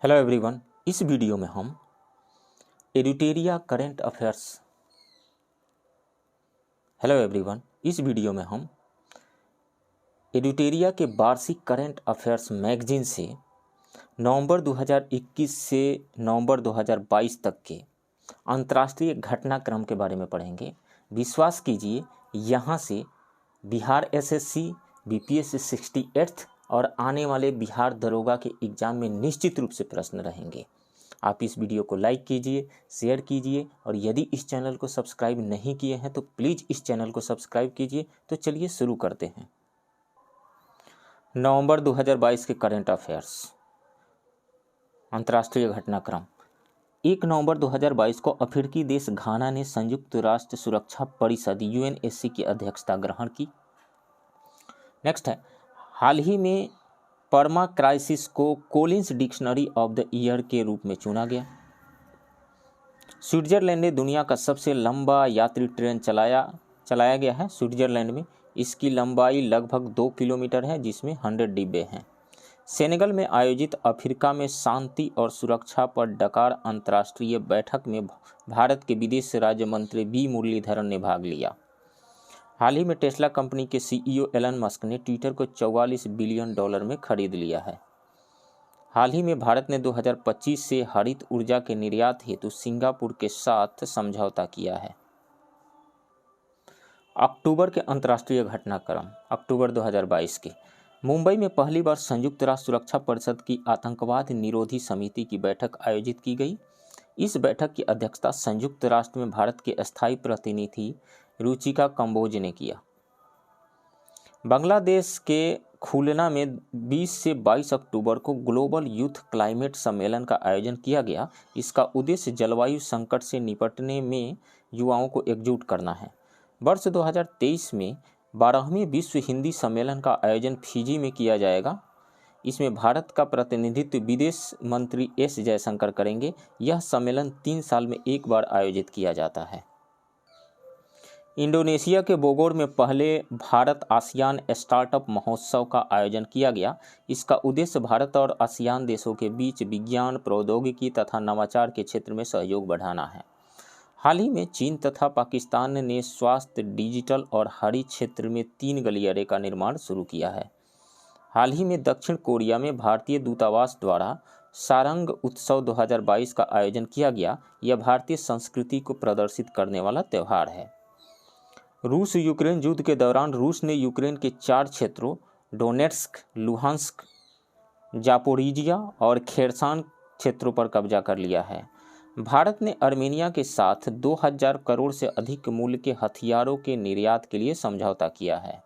Hello everyone, इस video में हम एडिटोरिया करंट अफेयर्स इस वीडियो में हम एडिटोरिया के वार्षिक करंट अफेयर्स मैगजीन से नवंबर 2021 से नवंबर 2022 तक के अंतर्राष्ट्रीय घटनाक्रम के बारे में पढ़ेंगे। विश्वास कीजिए, यहाँ से बिहार एसएससी, बीपीएससी 68th और आने वाले बिहार दरोगा के एग्ज़ाम में निश्चित रूप से प्रश्न रहेंगे। आप इस वीडियो को लाइक कीजिए, शेयर कीजिए और यदि इस चैनल को सब्सक्राइब नहीं किए हैं तो प्लीज़ इस चैनल को सब्सक्राइब कीजिए। तो चलिए शुरू करते हैं। नवंबर 2022 के करंट अफेयर्स अंतर्राष्ट्रीय घटनाक्रम। 1 नवंबर 2022 को अफ्रीकी देश घाना ने संयुक्त राष्ट्र सुरक्षा परिषद यूएनएससी की अध्यक्षता ग्रहण की। नेक्स्ट है, हाल ही में परमा क्राइसिस को Collins dictionary of the year के रूप में चुना गया। स्विट्जरलैंड ने दुनिया का सबसे लंबा यात्री ट्रेन चलाया गया है स्विट्जरलैंड में। इसकी लंबाई लगभग 2 किलोमीटर है, जिसमें 100 डिब्बे हैं। सेनेगल में आयोजित अफ्रीका में शांति और सुरक्षा पर डकार अंतर्राष्ट्रीय बैठक में भारत के विदेश राज्य मंत्री वी मुरलीधरन ने भाग लिया। हाल ही में टेस्ला कंपनी के सीईओ एलन मस्क ने ट्विटर को $44 बिलियन में खरीद लिया है। हाल ही में भारत ने 2025 से हरित ऊर्जा के निर्यात हेतु सिंगापुर के साथ समझौता किया है। अक्टूबर के अंतर्राष्ट्रीय घटनाक्रम। अक्टूबर 2022 के मुंबई में पहली बार संयुक्त राष्ट्र सुरक्षा परिषद की आतंकवाद निरोधी समिति की बैठक आयोजित की गई। इस बैठक की अध्यक्षता संयुक्त राष्ट्र में भारत के स्थायी प्रतिनिधि रुचिका कंबोज ने किया। बांग्लादेश के खुलना में 20 से 22 अक्टूबर को ग्लोबल यूथ क्लाइमेट सम्मेलन का आयोजन किया गया। इसका उद्देश्य जलवायु संकट से निपटने में युवाओं को एकजुट करना है। वर्ष 2023 में 12वें विश्व हिंदी सम्मेलन का आयोजन फिजी में किया जाएगा। इसमें भारत का प्रतिनिधित्व विदेश मंत्री एस जयशंकर करेंगे। यह सम्मेलन 3 साल में एक बार आयोजित किया जाता है। इंडोनेशिया के बोगोर में पहले भारत आसियान स्टार्टअप महोत्सव का आयोजन किया गया। इसका उद्देश्य भारत और आसियान देशों के बीच विज्ञान, प्रौद्योगिकी तथा नवाचार के क्षेत्र में सहयोग बढ़ाना है। हाल ही में चीन तथा पाकिस्तान ने स्वास्थ्य, डिजिटल और हरित क्षेत्र में 3 गलियारे का निर्माण शुरू किया है। हाल ही में दक्षिण कोरिया में भारतीय दूतावास द्वारा सारंग उत्सव 2022 का आयोजन किया गया। यह भारतीय संस्कृति को प्रदर्शित करने वाला त्यौहार है। रूस यूक्रेन युद्ध के दौरान रूस ने यूक्रेन के 4 क्षेत्रों डोनेट्स्क, लुहांस्क, जापोरिजिया और खेरसान क्षेत्रों पर कब्जा कर लिया है। भारत ने अर्मेनिया के साथ 2000 करोड़ से अधिक मूल्य के हथियारों के निर्यात के लिए समझौता किया है।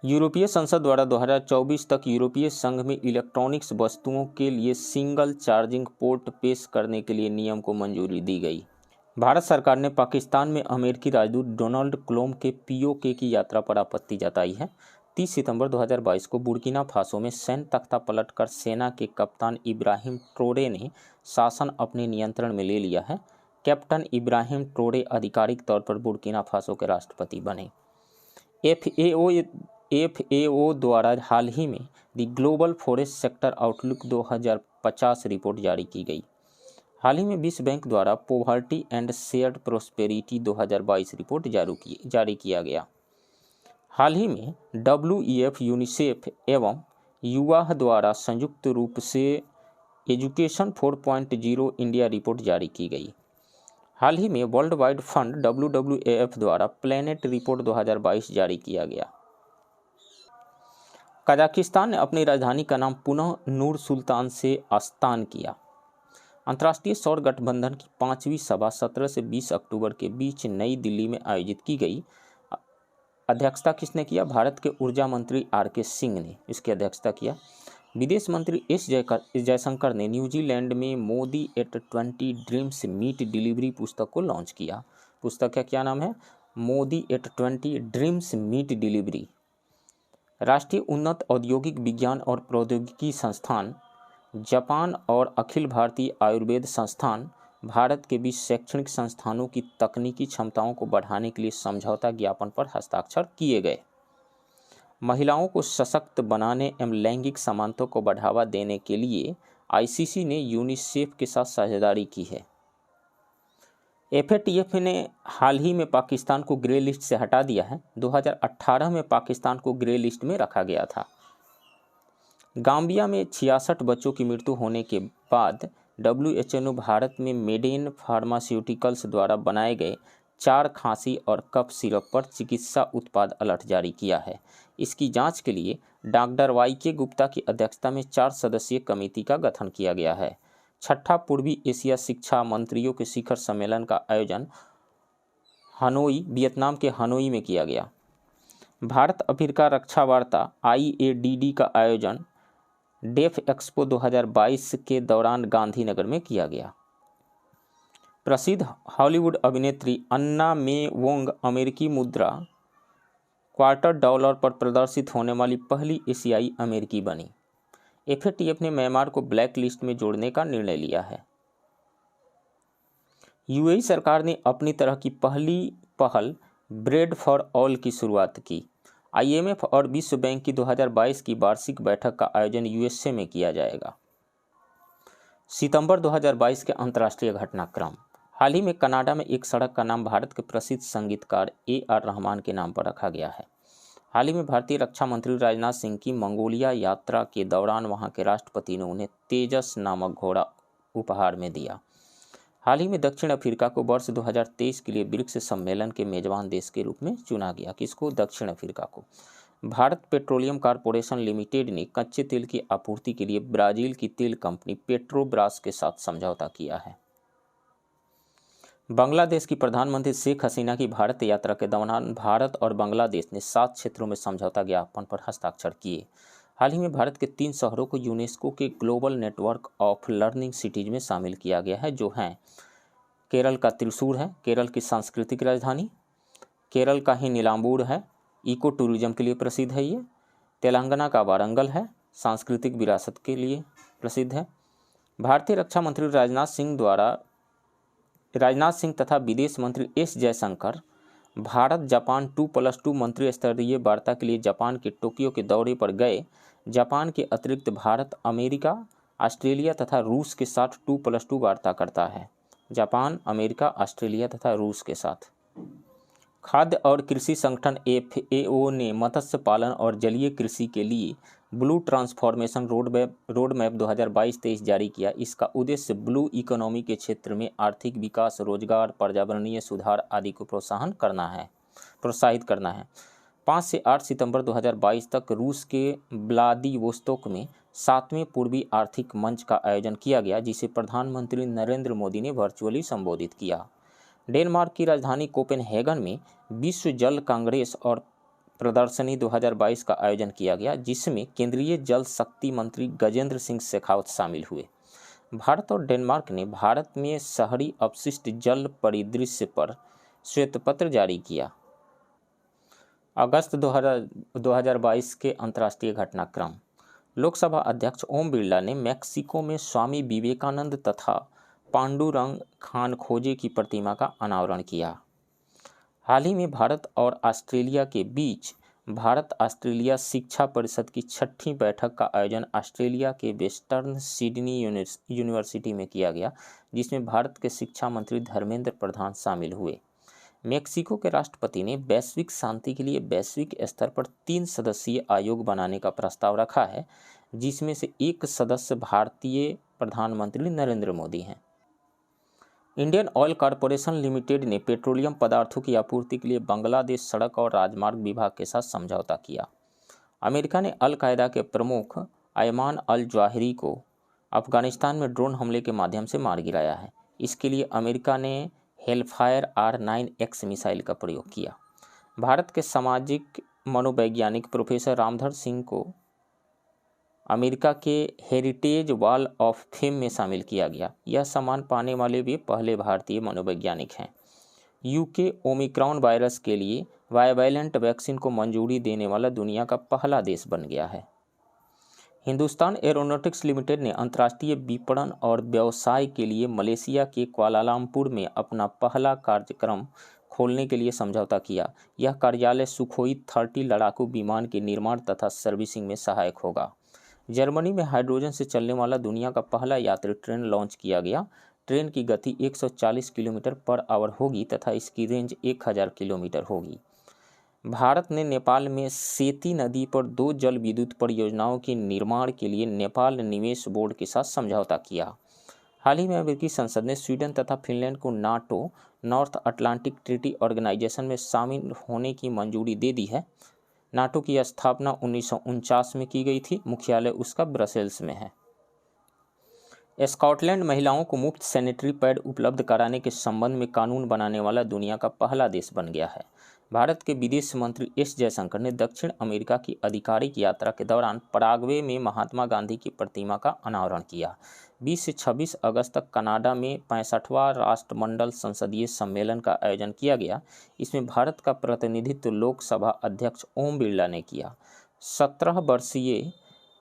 यूरोपीय संसद द्वारा 2024 तक यूरोपीय संघ में इलेक्ट्रॉनिक्स वस्तुओं के लिए सिंगल चार्जिंग पोर्ट पेश करने के लिए नियम को मंजूरी दी गई। भारत सरकार ने पाकिस्तान में अमेरिकी राजदूत डोनाल्ड क्लोम के पीओके की यात्रा पर आपत्ति जताई है। 30 सितंबर 2022 को बुर्किना फासो में सैन्य तख्ता पलटकर सेना के कप्तान इब्राहिम ट्रोरे ने शासन अपने नियंत्रण में ले लिया है। कैप्टन इब्राहिम ट्रोरे आधिकारिक तौर पर बुर्किना फासो के राष्ट्रपति बने। एफएओ द्वारा हाल ही में the global forest sector outlook 2050 report जारी की गई। हाल ही में विश्व बैंक द्वारा poverty and shared prosperity 2022 report जारी किया गया। हाल ही में WEF, यूनिसेफ एवं युवा द्वारा संयुक्त रूप से एजुकेशन 4.0 इंडिया रिपोर्ट जारी की गई। हाल ही में वर्ल्ड वाइड फंड WWF द्वारा प्लैनेट रिपोर्ट 2022 जारी किया गया। कजाकिस्तान ने अपनी राजधानी का नाम पुनः नूर सुल्तान से अस्तान किया। अंतर्राष्ट्रीय सौर गठबंधन की 5वीं सभा 17 से 20 अक्टूबर के बीच नई दिल्ली में आयोजित की गई। अध्यक्षता किसने किया? भारत के ऊर्जा मंत्री RK सिंह ने इसकी अध्यक्षता किया। विदेश मंत्री एस जयशंकर ने न्यूजीलैंड में Modi at 20 dreams meet delivery पुस्तक को लॉन्च किया। पुस्तक का क्या नाम है? Modi at 20 dreams meet delivery. राष्ट्रीय उन्नत औद्योगिक विज्ञान और प्रौद्योगिकी संस्थान जापान और अखिल भारतीय आयुर्वेद संस्थान भारत के बीच शैक्षणिक संस्थानों की तकनीकी क्षमताओं को बढ़ाने के लिए समझौता ज्ञापन पर हस्ताक्षर किए गए। महिलाओं को सशक्त बनाने एवं लैंगिक समानता को बढ़ावा देने के लिए आईसीसी ने यूनिसेफ के साथ साझेदारी की है। एफएटीएफ ने हाल ही में पाकिस्तान को ग्रे लिस्ट से हटा दिया है। 2018 में पाकिस्तान को ग्रे लिस्ट में रखा गया था। गाम्बिया में 66 बच्चों की मृत्यु होने के बाद WHO ने भारत में मेडेन फार्मास्यूटिकल्स द्वारा बनाए गए 4 खांसी और कफ सिरप पर चिकित्सा उत्पाद अलर्ट जारी किया है। इसकी जांच के लिए डॉक्टर YK गुप्ता की अध्यक्षता में 4 सदस्यीय कमेटी का गठन किया गया है। छठा पूर्वी एशिया शिक्षा मंत्रियों के शिखर सम्मेलन का आयोजन हनोई, वियतनाम के हनोई में किया गया। भारत अफ्रीका रक्षा वार्ता IADD का आयोजन डेफ एक्सपो 2022 के दौरान गांधीनगर में किया गया। प्रसिद्ध हॉलीवुड अभिनेत्री अन्ना मे वोंग अमेरिकी मुद्रा $250 पर प्रदर्शित होने वाली पहली एशियाई अमेरिकी बनी। एफएटीएफ ने म्यांमार को ब्लैक लिस्ट में जोड़ने का निर्णय लिया है। यूएई सरकार ने अपनी तरह की पहली पहल ब्रेड फॉर ऑल की शुरुआत की। IMF और विश्व बैंक की 2022 की वार्षिक बैठक का आयोजन USA में किया जाएगा। सितंबर 2022 के अंतर्राष्ट्रीय घटनाक्रम। हाल ही में कनाडा में एक सड़क का नाम भारत के प्रसिद्ध संगीतकार AR रहमान के नाम पर रखा गया है। हाल ही में भारतीय रक्षा मंत्री राजनाथ सिंह की मंगोलिया यात्रा के दौरान वहां के राष्ट्रपति ने उन्हें तेजस नामक घोड़ा उपहार में दिया। हाल ही में दक्षिण अफ्रीका को वर्ष 2023 के लिए ब्रिक्स सम्मेलन के मेजबान देश के रूप में चुना गया। किसको? दक्षिण अफ्रीका को। भारत पेट्रोलियम कॉरपोरेशन लिमिटेड ने कच्चे तेल की आपूर्ति के लिए ब्राजील की तेल कंपनी पेट्रोब्रास के साथ समझौता किया है। बांग्लादेश की प्रधानमंत्री शेख हसीना की भारत यात्रा के दौरान भारत और बांग्लादेश ने 7 क्षेत्रों में समझौता ज्ञापन पर हस्ताक्षर किए। हाल ही में भारत के 3 शहरों को यूनेस्को के global network of learning cities में शामिल किया गया है, जो हैं केरल का त्रिशूर है, केरल की सांस्कृतिक राजधानी, केरल का ही नीलांबूर है, इको टूरिज्म के लिए प्रसिद्ध है ये, तेलंगाना का वारंगल है, सांस्कृतिक विरासत के लिए प्रसिद्ध है। भारतीय रक्षा मंत्री राजनाथ सिंह तथा विदेश मंत्री S जयशंकर भारत जापान 2+2 मंत्री स्तरीय वार्ता के लिए जापान के टोक्यो के दौरे पर गए। जापान के अतिरिक्त भारत अमेरिका, ऑस्ट्रेलिया तथा रूस के साथ 2+2 वार्ता करता है। जापान, अमेरिका, ऑस्ट्रेलिया तथा रूस के साथ। खाद्य और कृषि संगठन FAO ने मत्स्य पालन और जलीय कृषि के लिए ब्लू ट्रांसफॉर्मेशन रोडमैप 2022-23 जारी किया। इसका उद्देश्य ब्लू इकोनॉमी के क्षेत्र में आर्थिक विकास, रोजगार, पर्यावरणीय सुधार आदि को प्रोत्साहित करना है। 5 से 8 सितंबर 2022 तक रूस के व्लादिवोस्तोक में 7वें पूर्वी आर्थिक मंच का आयोजन किया गया, जिसे प्रधानमंत्री नरेंद्र मोदी ने वर्चुअली संबोधित किया। डेनमार्क की राजधानी कोपेनहेगन में विश्व जल कांग्रेस और प्रदर्शनी 2022 का आयोजन किया गया, जिसमें केंद्रीय जल शक्ति मंत्री गजेंद्र सिंह शेखावत शामिल हुए। भारत और डेनमार्क ने भारत में शहरी अपशिष्ट जल परिदृश्य पर श्वेतपत्र जारी किया। अगस्त 2022 के अंतर्राष्ट्रीय घटनाक्रम। लोकसभा अध्यक्ष ओम बिरला ने मैक्सिको में स्वामी विवेकानंद तथा पांडुरंग खानखोजे की प्रतिमा का अनावरण किया। हाल ही में भारत और ऑस्ट्रेलिया के बीच भारत ऑस्ट्रेलिया शिक्षा परिषद की 6ठी बैठक का आयोजन ऑस्ट्रेलिया के वेस्टर्न सिडनी यूनिवर्सिटी में किया गया, जिसमें भारत के शिक्षा मंत्री धर्मेंद्र प्रधान शामिल हुए। मेक्सिको के राष्ट्रपति ने वैश्विक शांति के लिए वैश्विक स्तर पर 3 सदस्यीय आयोग बनाने का प्रस्ताव रखा है, जिसमें से एक सदस्य भारतीय प्रधानमंत्री नरेंद्र मोदी हैं। इंडियन ऑयल कॉरपोरेशन लिमिटेड ने पेट्रोलियम पदार्थों की आपूर्ति के लिए बांग्लादेश सड़क और राजमार्ग विभाग के साथ समझौता किया। अमेरिका ने अल कायदा के प्रमुख अयमान अल जवाहिरी को अफगानिस्तान में ड्रोन हमले के माध्यम से मार गिराया है। इसके लिए अमेरिका ने हेलफायर R9X मिसाइल का प्रयोग किया। भारत के सामाजिक मनोवैज्ञानिक प्रोफेसर रामधर सिंह को अमेरिका के हेरिटेज वॉल ऑफ फेम में शामिल किया गया। यह सम्मान पाने वाले वे पहले भारतीय मनोवैज्ञानिक हैं। यूके ओमिक्रॉन वायरस के लिए बाइवैलेंट वैक्सीन को मंजूरी देने वाला दुनिया का पहला देश बन गया है। हिंदुस्तान एरोनॉटिक्स लिमिटेड ने अंतर्राष्ट्रीय विपणन और व्यवसाय के लिए मलेशिया के कुआलालंपुर में अपना पहला कार्यक्रम खोलने के लिए समझौता किया। यह कार्यालय सुखोई 30 लड़ाकू विमान के निर्माण तथा सर्विसिंग में सहायक होगा। जर्मनी में हाइड्रोजन से चलने वाला दुनिया का पहला यात्री ट्रेन लॉन्च किया गया। ट्रेन की गति 140 किलोमीटर पर आवर होगी तथा इसकी रेंज 1000 किलोमीटर होगी। भारत ने नेपाल में सेती नदी पर 2 जल विद्युत परियोजनाओं के निर्माण के लिए नेपाल निवेश बोर्ड के साथ समझौता किया। हाल ही में अमेरिकी संसद ने स्वीडन तथा फिनलैंड को NATO North Atlantic Treaty Organization में शामिल होने की मंजूरी दे दी है। नाटो की स्थापना 1949 में की गई थी। मुख्यालय उसका ब्रसेल्स में है। स्कॉटलैंड महिलाओं को मुफ्त सैनिटरी पैड उपलब्ध कराने के संबंध में कानून बनाने वाला दुनिया का पहला देश बन गया है। भारत के विदेश मंत्री एस जयशंकर ने दक्षिण अमेरिका की आधिकारिक यात्रा के दौरान पराग्वे में महात्मा गांधी की प्रतिमा का अनावरण किया। 20 से 26 अगस्त तक कनाडा में 65वां राष्ट्रमंडल संसदीय सम्मेलन का आयोजन किया गया। इसमें भारत का प्रतिनिधित्व लोकसभा अध्यक्ष ओम बिरला ने किया। 17 वर्षीय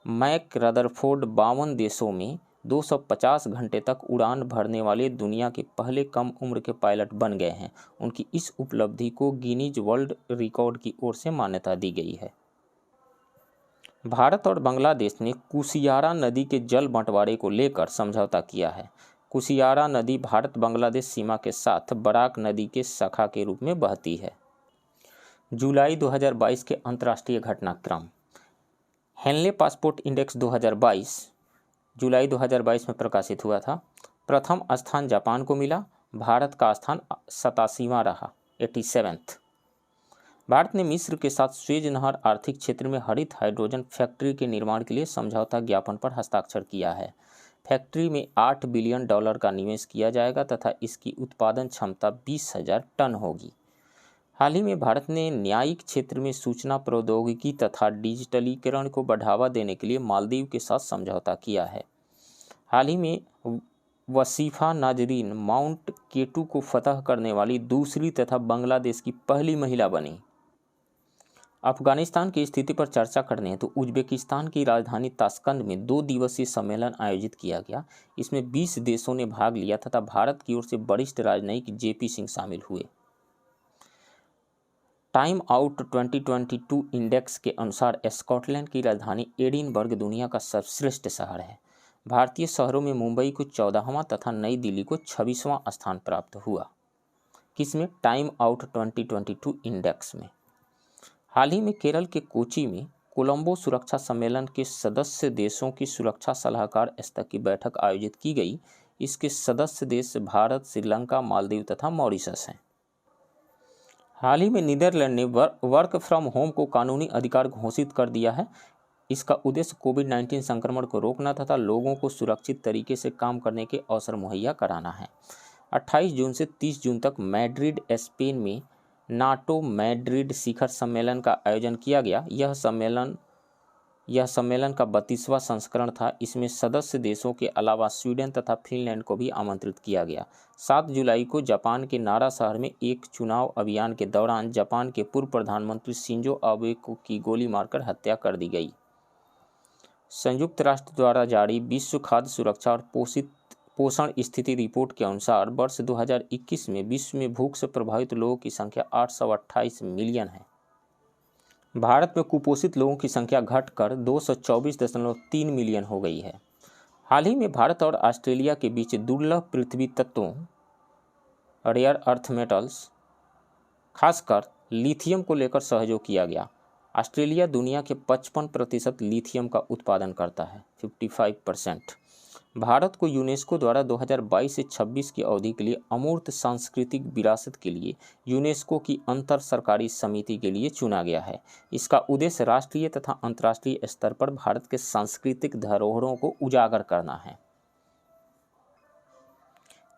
मैक रदरफोर्ड 52 देशों में 250 घंटे तक उड़ान भरने वाले दुनिया के पहले कम उम्र के पायलट बन गए हैं। उनकी इस उपलब्धि को गिनीज वर्ल्ड रिकॉर्ड की ओर से मान्यता दी गई है। भारत और बांग्लादेश ने कुशियारा नदी के जल बंटवारे को लेकर समझौता किया है। कुशियारा नदी भारत बांग्लादेश सीमा के साथ बराक नदी के शाखा के रूप में बहती है। जुलाई 2022 के अंतर्राष्ट्रीय घटनाक्रम। हेनले पासपोर्ट इंडेक्स 2022 जुलाई 2022 में प्रकाशित हुआ था। प्रथम स्थान जापान को मिला। भारत का स्थान 87वां रहा, 87th। भारत ने मिस्र के साथ स्वेज नहर आर्थिक क्षेत्र में हरित हाइड्रोजन फैक्ट्री के निर्माण के लिए समझौता ज्ञापन पर हस्ताक्षर किया है। फैक्ट्री में $8 बिलियन का निवेश किया जाएगा तथा इसकी उत्पादन क्षमता 20,000 टन होगी। हाल ही में भारत ने न्यायिक क्षेत्र में सूचना प्रौद्योगिकी तथा डिजिटलीकरण को बढ़ावा देने के लिए मालदीव के साथ समझौता किया है। हाल ही में वसीफा नाजरीन माउंट केटू को फतह करने वाली दूसरी तथा बांग्लादेश की पहली महिला बनी। अफगानिस्तान की स्थिति पर चर्चा करने हेतु उज्बेकिस्तान की राजधानी ताशकंद में 2 दिवसीय सम्मेलन आयोजित किया गया। इसमें 20 देशों ने भाग लिया तथा भारत की ओर से वरिष्ठ राजनयिक जेपी सिंह शामिल हुए। टाइम आउट 2022 इंडेक्स के अनुसार स्कॉटलैंड की राजधानी एडिनबर्ग दुनिया का सर्वश्रेष्ठ शहर है। भारतीय शहरों में मुंबई को 14वां तथा नई दिल्ली को 26वां स्थान प्राप्त हुआ। किसमें? टाइम आउट 2022 इंडेक्स में। हाल ही में केरल के कोची में कोलंबो सुरक्षा सम्मेलन के सदस्य देशों की सुरक्षा सलाहकार स्तर की बैठक आयोजित की गई। इसके सदस्य देश भारत, श्रीलंका, मालदीव तथा मॉरिशस हैं। हाल ही में नीदरलैंड ने वर्क फ्रॉम होम को कानूनी अधिकार घोषित कर दिया है। इसका उद्देश्य कोविड-19 संक्रमण को रोकना तथा लोगों को सुरक्षित तरीके से काम करने के अवसर मुहैया कराना है। 28 जून से 30 जून तक मैड्रिड, स्पेन में नाटो मैड्रिड शिखर सम्मेलन का आयोजन किया गया। यह सम्मेलन का 32वां संस्करण था। इसमें सदस्य देशों के अलावा स्वीडन तथा फिनलैंड को भी आमंत्रित किया गया। 7 जुलाई को जापान के नारा शहर में एक चुनाव अभियान के दौरान जापान के पूर्व प्रधानमंत्री शिंजो आबे की गोली मारकर हत्या कर दी गई। संयुक्त राष्ट्र द्वारा जारी विश्व खाद्य सुरक्षा और पोषण स्थिति रिपोर्ट के अनुसार वर्ष 2021 में विश्व में भूख से प्रभावित लोगों की संख्या 828 मिलियन है। भारत में कुपोषित लोगों की संख्या घटकर 224.3 मिलियन हो गई है। हाल ही में भारत और ऑस्ट्रेलिया के बीच दुर्लभ पृथ्वी तत्वों रेयर अर्थ मेटल्स खासकर लिथियम को लेकर सहयोग किया गया। ऑस्ट्रेलिया दुनिया के 55% लिथियम का उत्पादन करता है, 55%। भारत को यूनेस्को द्वारा 2022 से 26 की अवधि के लिए अमूर्त सांस्कृतिक विरासत के लिए यूनेस्को की अंतर सरकारी समिति के लिए चुना गया है। इसका उद्देश्य राष्ट्रीय तथा अंतर्राष्ट्रीय स्तर पर भारत के सांस्कृतिक धरोहरों को उजागर करना है।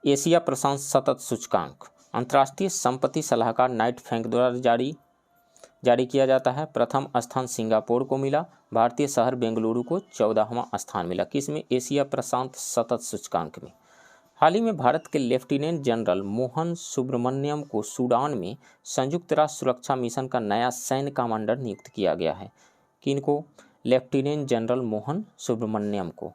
एशिया प्रशांत सतत सूचकांक अंतर्राष्ट्रीय संपत्ति सलाहकार नाइट फ्रैंक द्वारा जारी किया जाता है। प्रथम स्थान सिंगापुर को मिला। भारतीय शहर बेंगलुरु को 14वां स्थान मिला। किसमें? एशिया प्रशांत सतत सूचकांक में। हाल ही में भारत के लेफ्टिनेंट जनरल मोहन सुब्रमण्यम को सूडान में संयुक्त राष्ट्र सुरक्षा मिशन का नया सैन्य कमांडर नियुक्त किया गया है। किनको? लेफ्टिनेंट जनरल मोहन सुब्रमण्यम को।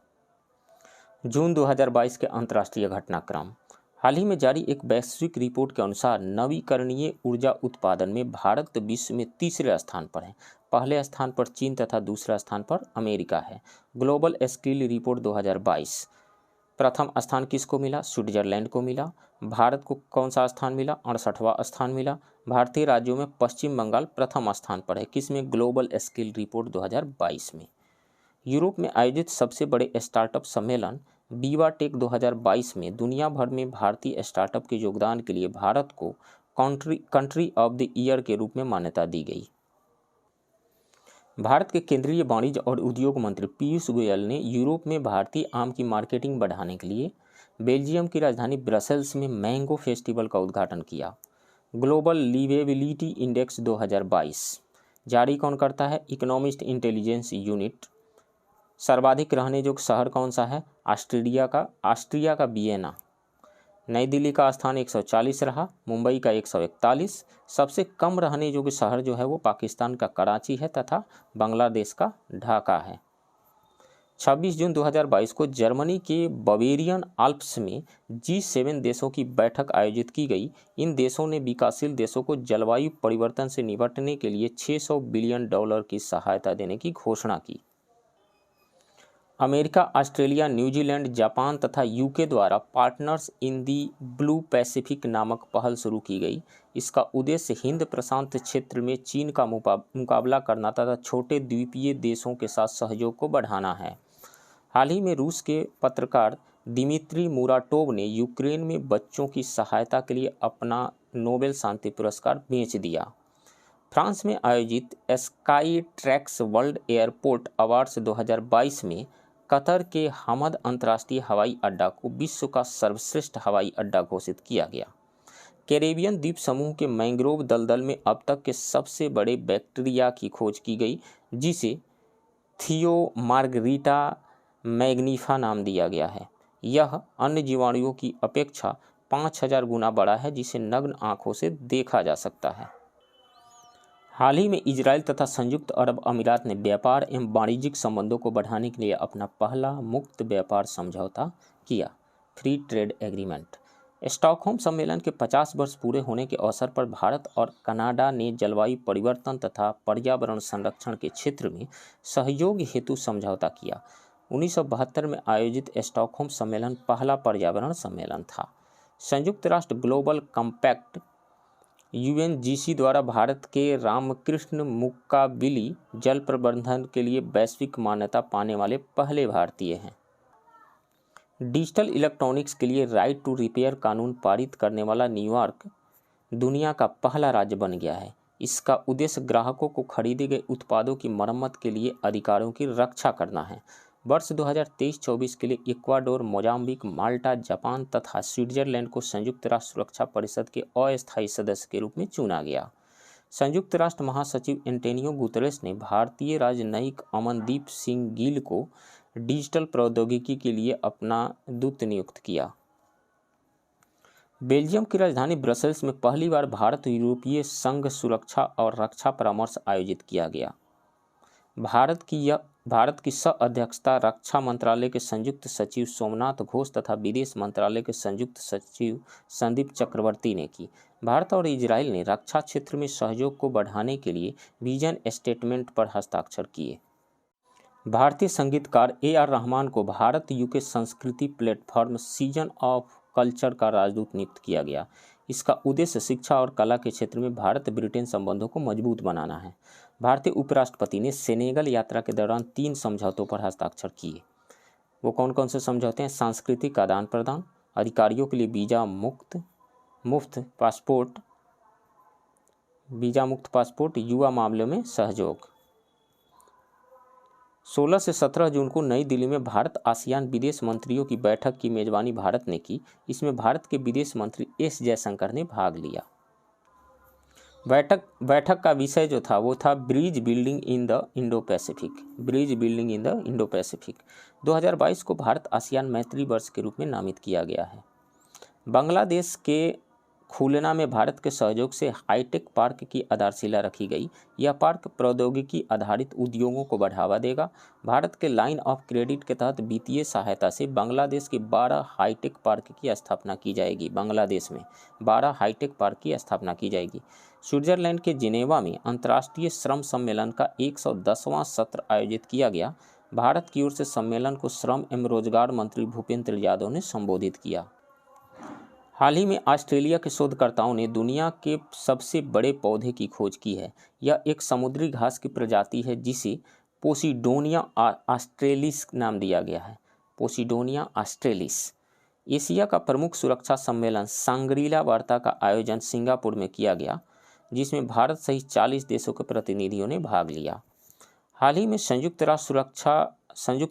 जून 2022 के अंतर्राष्ट्रीय घटनाक्रम। हाल ही में जारी एक वैश्विक रिपोर्ट के अनुसार नवीकरणीय ऊर्जा उत्पादन में भारत विश्व में तीसरे स्थान पर है। पहले स्थान पर चीन तथा दूसरा स्थान पर अमेरिका है। ग्लोबल स्किल रिपोर्ट 2022, प्रथम स्थान किसको मिला? स्विट्जरलैंड को मिला। भारत को कौन सा स्थान मिला? 68वां स्थान मिला। भारतीय राज्यों में पश्चिम बंगाल प्रथम स्थान पर है। किसमें? ग्लोबल स्किल रिपोर्ट 2022 में। यूरोप में आयोजित सबसे बड़े स्टार्टअप सम्मेलन विवा टेक 2022 में दुनिया भर में भारतीय स्टार्टअप के योगदान के लिए भारत को कंट्री ऑफ द ईयर के रूप में मान्यता दी गई। भारत के केंद्रीय वाणिज्य और उद्योग मंत्री पीयूष गोयल ने यूरोप में भारतीय आम की मार्केटिंग बढ़ाने के लिए बेल्जियम की राजधानी ब्रसेल्स में मैंगो फेस्टिवल का उद्घाटन किया। ग्लोबल लिवेबिलिटी इंडेक्स 2022 जारी कौन करता है? Economist intelligence unit. सर्वाधिक रहने योग्य शहर कौन सा है? ऑस्ट्रिया का वियना। नई दिल्ली का स्थान 140 रहा, मुंबई का 141। सबसे कम रहने योग्य शहर जो है वो पाकिस्तान का कराची है तथा बांग्लादेश का ढाका है। 26 जून 2022 को जर्मनी के बवेरियन आल्प्स में G7 देशों की बैठक आयोजित की गई। इन देशों ने विकासशील देशों को जलवायु परिवर्तन से निपटने के लिए $600 बिलियन की सहायता देने की घोषणा की। अमेरिका, ऑस्ट्रेलिया, न्यूजीलैंड, जापान तथा यूके द्वारा partners in the blue Pacific नामक पहल शुरू की गई। इसका उद्देश्य हिंद प्रशांत क्षेत्र में चीन का मुकाबला करना तथा छोटे द्वीपीय देशों के साथ सहयोग को बढ़ाना है। हाल ही में रूस के पत्रकार दिमित्री मुराटोव ने यूक्रेन में बच्चों की सहायता के लिए अपना नोबेल शांति पुरस्कार बेच दिया। फ्रांस में आयोजित sky tracks world airport awards 2022 में कतर के हमद अंतर्राष्ट्रीय हवाई अड्डा को विश्व का सर्वश्रेष्ठ हवाई अड्डा घोषित किया गया। कैरेबियन द्वीप समूह के मैंग्रोव दलदल में अब तक के सबसे बड़े बैक्टीरिया की खोज की गई, जिसे थियोमार्गरिटा मैग्निफा नाम दिया गया है। यह अन्य जीवाणुओं की अपेक्षा 5000 गुना बड़ा है, जिसे नग्न आंखों से देखा जा सकता है। हाल ही में इजराइल तथा संयुक्त अरब अमीरात ने व्यापार एवं वाणिज्यिक संबंधों को बढ़ाने के लिए अपना पहला मुक्त व्यापार समझौता किया, फ्री ट्रेड एग्रीमेंट। स्टॉकहोम सम्मेलन के 50 वर्ष पूरे होने के अवसर पर भारत और कनाडा ने जलवायु परिवर्तन तथा पर्यावरण संरक्षण के क्षेत्र में सहयोग हेतु समझौता किया। 1972 में आयोजित स्टॉकहोम सम्मेलन पहला पर्यावरण सम्मेलन था। संयुक्त राष्ट्र ग्लोबल कम्पैक्ट UNGC द्वारा भारत के रामकृष्ण मुक्काबिली जल प्रबंधन के लिए वैश्विक मान्यता पाने वाले पहले भारतीय हैं। डिजिटल इलेक्ट्रॉनिक्स के लिए राइट टू रिपेयर कानून पारित करने वाला न्यूयॉर्क दुनिया का पहला राज्य बन गया है। इसका उद्देश्य ग्राहकों को खरीदे गए उत्पादों की मरम्मत के लिए अधिकारों की रक्षा करना है। वर्ष 2023-24 के लिए इक्वाडोर, मोजाम्बिक, माल्टा, जापान तथा स्विट्जरलैंड को संयुक्त राष्ट्र सुरक्षा परिषद के अस्थायी सदस्य के रूप में चुना गया। संयुक्त राष्ट्र महासचिव एंटोनियो गुतेरेस ने भारतीय राजनयिक अमनदीप सिंह गिल को डिजिटल प्रौद्योगिकी के लिए अपना दूत नियुक्त किया। बेल्जियम की राजधानी ब्रसेल्स में पहली बार भारत यूरोपीय संघ सुरक्षा और रक्षा परामर्श आयोजित किया गया। भारत की सह अध्यक्षता रक्षा मंत्रालय के संयुक्त सचिव सोमनाथ घोष तथा विदेश मंत्रालय के संयुक्त सचिव संदीप चक्रवर्ती ने की। भारत और इजराइल ने रक्षा क्षेत्र में सहयोग को बढ़ाने के लिए विजन स्टेटमेंट पर हस्ताक्षर किए। भारतीय संगीतकार AR रहमान को भारत यूके संस्कृति प्लेटफॉर्म सीजन ऑफ कल्चर का राजदूत नियुक्त किया गया। इसका उद्देश्य शिक्षा और कला के क्षेत्र में भारत ब्रिटेन संबंधों को मजबूत बनाना है। भारतीय उपराष्ट्रपति ने सेनेगल यात्रा के दौरान 3 समझौतों पर हस्ताक्षर किए। वो कौन कौन से समझौते हैं? सांस्कृतिक आदान प्रदान, अधिकारियों के लिए वीजा मुफ्त पासपोर्ट, युवा मामलों में सहयोग। 16 से 17 जून को नई दिल्ली में भारत आसियान विदेश मंत्रियों की बैठक की मेजबानी भारत ने की। इसमें भारत के विदेश मंत्री S जयशंकर ने भाग लिया। बैठक का विषय जो था वो था bridge building in the Indo Pacific. 2022 को भारत आसियान मैत्री वर्ष के रूप में नामित किया गया है। बांग्लादेश के खुलना में भारत के सहयोग से हाईटेक पार्क की आधारशिला रखी गई। यह पार्क प्रौद्योगिकी आधारित उद्योगों को बढ़ावा देगा। भारत के लाइन ऑफ क्रेडिट के तहत वित्तीय सहायता से बांग्लादेश के 12 हाईटेक पार्क की स्थापना की जाएगी। बांग्लादेश में 12 हाईटेक पार्क की स्थापना की जाएगी। स्विट्जरलैंड के जिनेवा में अंतर्राष्ट्रीय श्रम सम्मेलन का 110वां सत्र आयोजित किया गया। भारत की ओर से सम्मेलन को श्रम एवं रोजगार मंत्री भूपेंद्र यादव ने संबोधित किया। हाल ही में ऑस्ट्रेलिया के शोधकर्ताओं ने दुनिया के सबसे बड़े पौधे की खोज की है। यह एक समुद्री घास की प्रजाति है जिसे पोसिडोनिया ऑस्ट्रेलिस नाम दिया गया है। पोसिडोनिया ऑस्ट्रेलिस। एशिया का प्रमुख सुरक्षा सम्मेलन सांग्रीला वार्ता का आयोजन सिंगापुर में किया गया, जिसमें भारत सहित 40 देशों के प्रतिनिधियों ने भाग लिया। हाल ही में संयुक्त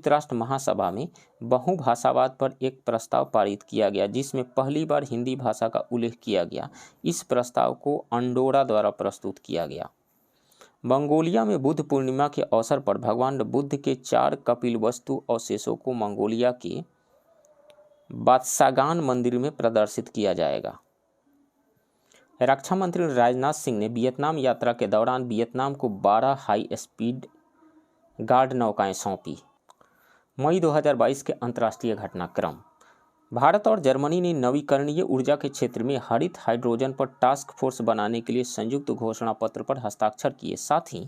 राष्ट्र महासभा में बहुभाषावाद पर एक प्रस्ताव पारित किया गया, जिसमें पहली बार हिंदी भाषा का उल्लेख किया गया। इस प्रस्ताव को अंडोरा द्वारा प्रस्तुत किया गया। मंगोलिया में बुद्ध पूर्णिमा के अवसर पर भगवान बुद्ध के 4 कपिलवस्तु अवशेषों को मंगोलिया के बात्सागान मंदिर में प्रदर्शित किया जाएगा। रक्षा मंत्री राजनाथ सिंह ने वियतनाम यात्रा के दौरान वियतनाम को 12 हाई स्पीड गार्ड नौकाएं सौंपी। मई 2022 के अंतर्राष्ट्रीय घटनाक्रम। भारत और जर्मनी ने नवीकरणीय ऊर्जा के क्षेत्र में हरित हाइड्रोजन पर टास्क फोर्स बनाने के लिए संयुक्त घोषणा पत्र पर हस्ताक्षर किए। साथ ही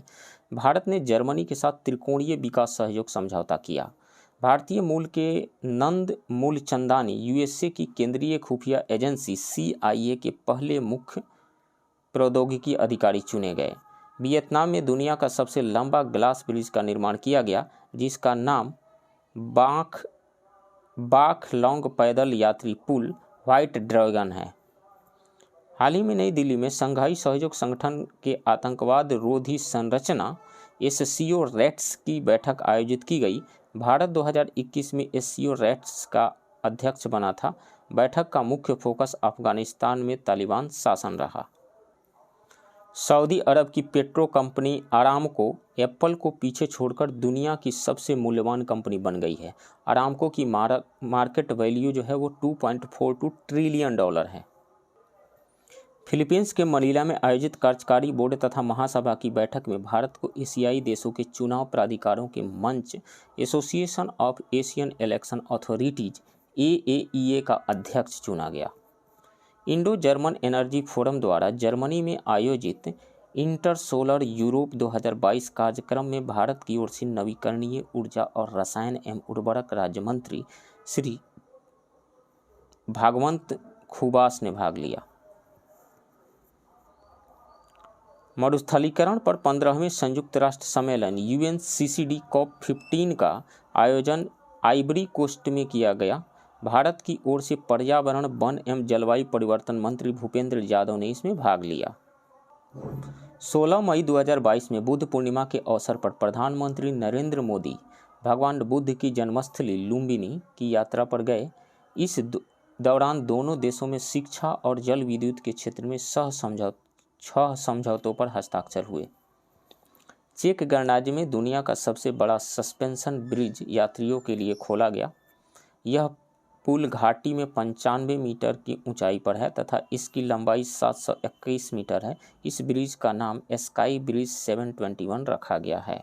भारत ने जर्मनी के साथ त्रिकोणीय विकास सहयोग समझौता किया। भारतीय मूल के नंद मूलचंदानी यूएसए की केंद्रीय खुफिया एजेंसी CIA के पहले मुख्य प्रौद्योगिकी अधिकारी चुने गए। वियतनाम में दुनिया का सबसे लंबा ग्लास ब्रिज का निर्माण किया गया, जिसका नाम बाख लॉन्ग पैदल यात्री पुल व्हाइट ड्रैगन है। हाल ही में नई दिल्ली में शंघाई सहयोग संगठन के आतंकवाद रोधी संरचना SCO रैट्स की बैठक आयोजित की गई। भारत 2021 में SCO रैट्स का अध्यक्ष बना था। बैठक का मुख्य फोकस अफगानिस्तान में तालिबान शासन रहा। सऊदी अरब की पेट्रो कंपनी अरामको एप्पल को पीछे छोड़कर दुनिया की सबसे मूल्यवान कंपनी बन गई है। अरामको की मार्केट वैल्यू जो है वो $2.42 ट्रिलियन है। फिलीपींस के मनीला में आयोजित कार्यकारी बोर्ड तथा महासभा की बैठक में भारत को एशियाई देशों के चुनाव प्राधिकारों के मंच association of Asian election authorities AAEA का अध्यक्ष चुना गया। इंडो जर्मन एनर्जी फोरम द्वारा जर्मनी में आयोजित इंटरसोलर यूरोप 2022 कार्यक्रम में भारत की ओर से नवीकरणीय ऊर्जा और रसायन एवं उर्वरक राज्य मंत्री श्री भागवंत खुबास ने भाग लिया। मरुस्थलीकरण पर 15वें संयुक्त राष्ट्र सम्मेलन UNCCD COP15 का आयोजन आइवरी कोस्ट में किया गया। भारत की ओर से पर्यावरण, वन एवं जलवायु परिवर्तन मंत्री भूपेंद्र यादव ने इसमें भाग लिया। 16 मई 2022 में बुद्ध पूर्णिमा के अवसर पर प्रधानमंत्री नरेंद्र मोदी भगवान बुद्ध की जन्मस्थली लुम्बिनी की यात्रा पर गए। इस दौरान दोनों देशों में शिक्षा और जल विद्युत के क्षेत्र में 6 समझौतों पर हस्ताक्षर हुए। चेक गणराज्य में दुनिया का सबसे बड़ा सस्पेंशन ब्रिज यात्रियों के लिए खोला गया। यह पुल घाटी में 95 मीटर की ऊंचाई पर है तथा इसकी लंबाई 721 मीटर है। इस ब्रिज का नाम स्काई ब्रिज 721 रखा गया है।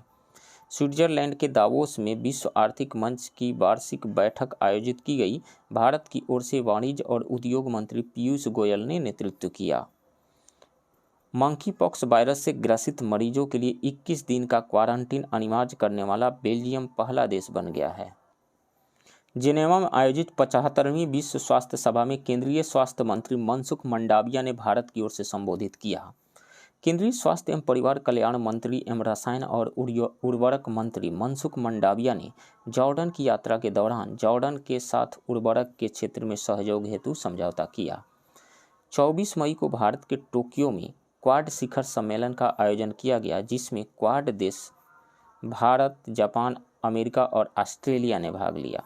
स्विट्जरलैंड के दावोस में विश्व आर्थिक मंच की वार्षिक बैठक आयोजित की गई। भारत की ओर से वाणिज्य और उद्योग मंत्री पीयूष गोयल ने नेतृत्व किया। मंकी पॉक्स वायरस से ग्रसित मरीजों के लिए 21 दिन का क्वारंटीन अनिवार्य करने वाला बेल्जियम पहला देश बन गया है। जिनेवा में आयोजित 75वीं विश्व स्वास्थ्य सभा में केंद्रीय स्वास्थ्य मंत्री मनसुख मंडाविया ने भारत की ओर से संबोधित किया। केंद्रीय स्वास्थ्य एवं परिवार कल्याण मंत्री एवं रसायन और उर्वरक मंत्री मनसुख मंडाविया ने जॉर्डन की यात्रा के दौरान जॉर्डन के साथ उर्वरक के क्षेत्र में सहयोग हेतु समझौता किया। 24 मई को भारत के टोक्यो में क्वाड शिखर सम्मेलन का आयोजन किया गया, जिसमें क्वाड देश भारत, जापान, अमेरिका और ऑस्ट्रेलिया ने भाग लिया।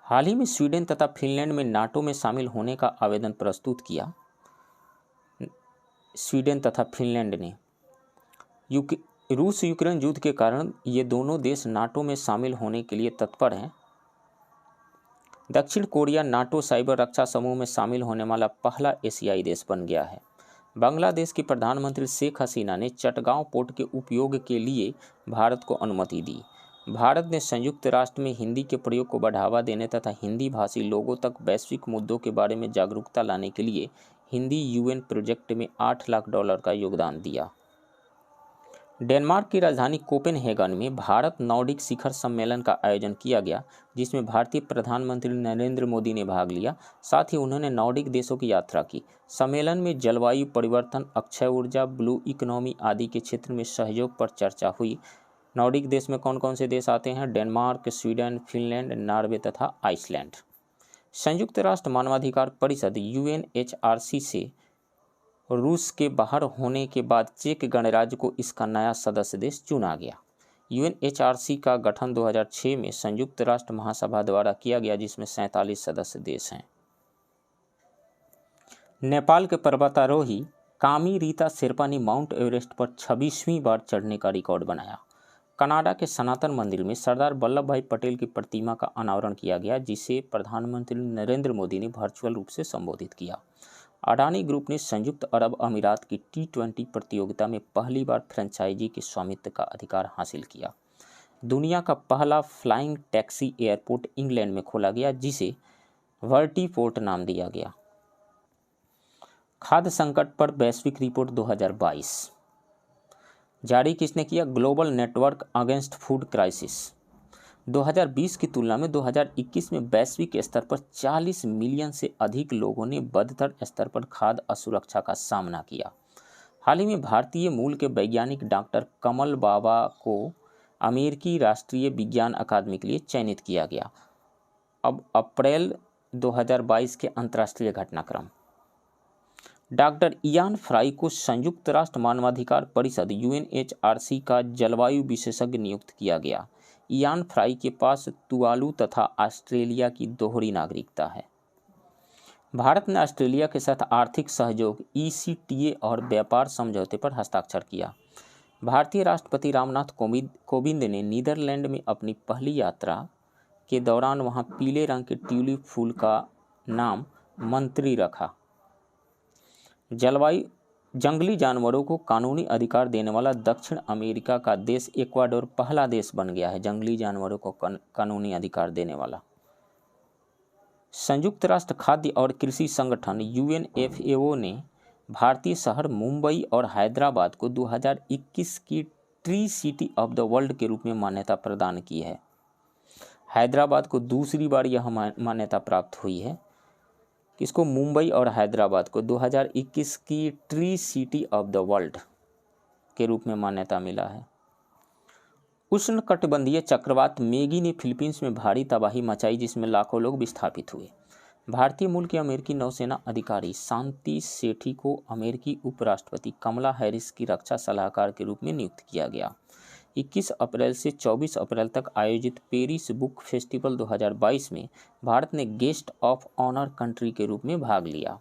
हाल ही में स्वीडन तथा फिनलैंड में नाटो में शामिल होने का आवेदन प्रस्तुत किया। स्वीडन तथा फिनलैंड ने रूस यूक्रेन युद्ध के कारण ये दोनों देश नाटो में शामिल होने के लिए तत्पर हैं। दक्षिण कोरिया नाटो साइबर रक्षा समूह में शामिल होने वाला पहला एशियाई देश बन गया है। बांग्लादेश की प्रधानमंत्री शेख हसीना ने चटगांव पोर्ट के उपयोग के लिए भारत को अनुमति दी। भारत ने संयुक्त राष्ट्र में हिंदी के प्रयोग को बढ़ावा देने तथा हिंदी भाषी लोगों तक वैश्विक मुद्दों के बारे में जागरूकता लाने के लिए हिंदी यूएन प्रोजेक्ट में $8 लाख का योगदान दिया। डेनमार्क की राजधानी कोपेनहेगन में भारत नॉर्डिक शिखर सम्मेलन का आयोजन किया गया, जिसमें भारतीय प्रधानमंत्री नरेंद्र मोदी ने भाग लिया। साथ ही उन्होंने नॉर्डिक देशों की यात्रा की। सम्मेलन में जलवायु परिवर्तन, अक्षय ऊर्जा, ब्लू इकोनॉमी आदि के क्षेत्र में सहयोग पर चर्चा हुई। नॉर्डिक देश में कौन कौन से देश आते हैं? डेनमार्क, स्वीडन, फिनलैंड, नॉर्वे तथा आइसलैंड। संयुक्त राष्ट्र मानवाधिकार परिषद UNHRC से रूस के बाहर होने के बाद चेक गणराज्य को इसका नया सदस्य देश चुना गया। UNHRC का गठन 2006 में संयुक्त राष्ट्र महासभा द्वारा किया गया, जिसमें 47 सदस्य देश हैं। नेपाल के पर्वतारोही कामी रीता शेर्पा ने माउंट एवरेस्ट पर 26वीं बार चढ़ने का रिकॉर्ड बनाया। कनाडा के सनातन मंदिर में सरदार वल्लभ भाई पटेल की प्रतिमा का अनावरण किया गया, जिसे प्रधानमंत्री नरेंद्र मोदी ने वर्चुअल रूप से संबोधित किया। अडानी ग्रुप ने संयुक्त अरब अमीरात की T20 प्रतियोगिता में पहली बार फ्रेंचाइजी के स्वामित्व का अधिकार हासिल किया। दुनिया का पहला फ्लाइंग टैक्सी एयरपोर्ट इंग्लैंड में खोला गया, जिसे वर्टीपोर्ट नाम दिया गया। खाद्य संकट पर वैश्विक रिपोर्ट 2022 जारी किसने किया? Global network against food crisis. 2020 की तुलना में 2021 में वैश्विक स्तर पर 40 मिलियन से अधिक लोगों ने बदतर स्तर पर खाद्य असुरक्षा का सामना किया। हाल ही में भारतीय मूल के वैज्ञानिक डॉक्टर कमल बाबा को अमेरिकी राष्ट्रीय विज्ञान अकादमी के लिए चयनित किया गया। अब अप्रैल 2022 के अंतर्राष्ट्रीय घटनाक्रम। डॉक्टर इयान फ्राई को संयुक्त राष्ट्र मानवाधिकार परिषद UNHRC का जलवायु विशेषज्ञ नियुक्त किया गया। इयान फ्राई के पास तुवालू तथा ऑस्ट्रेलिया की दोहरी नागरिकता है। भारत ने ऑस्ट्रेलिया के साथ आर्थिक सहयोग ECTA और व्यापार समझौते पर हस्ताक्षर किया। भारतीय राष्ट्रपति रामनाथ कोविंद ने नीदरलैंड में अपनी पहली यात्रा के दौरान वहां पीले रंग के ट्यूलिप फूल का नाम मंत्री रखा। जंगली जानवरों को कानूनी अधिकार देने वाला दक्षिण अमेरिका का देश इक्वाडोर पहला देश बन गया है जंगली जानवरों को कानूनी अधिकार देने वाला। संयुक्त राष्ट्र खाद्य और कृषि संगठन UNFAO ने भारतीय शहर मुंबई और हैदराबाद को 2021 की tree city of the world के रूप में मान्यता प्रदान की है। हैदराबाद को दूसरी बार यह मान्यता प्राप्त हुई है। किसको? मुंबई और हैदराबाद को 2021 की tree city of the world के रूप में मान्यता मिला है। उष्णकटिबंधीय चक्रवात मेगी ने फिलीपींस में भारी तबाही मचाई, जिसमें लाखों लोग विस्थापित हुए। भारतीय मूल के अमेरिकी नौसेना अधिकारी शांति सेठी को अमेरिकी उपराष्ट्रपति कमला हैरिस की रक्षा सलाहकार के रूप में नियुक्त किया गया। 21 अप्रैल से 24 अप्रैल तक आयोजित पेरिस बुक फेस्टिवल 2022 में भारत ने गेस्ट ऑफ ऑनर कंट्री के रूप में भाग लिया।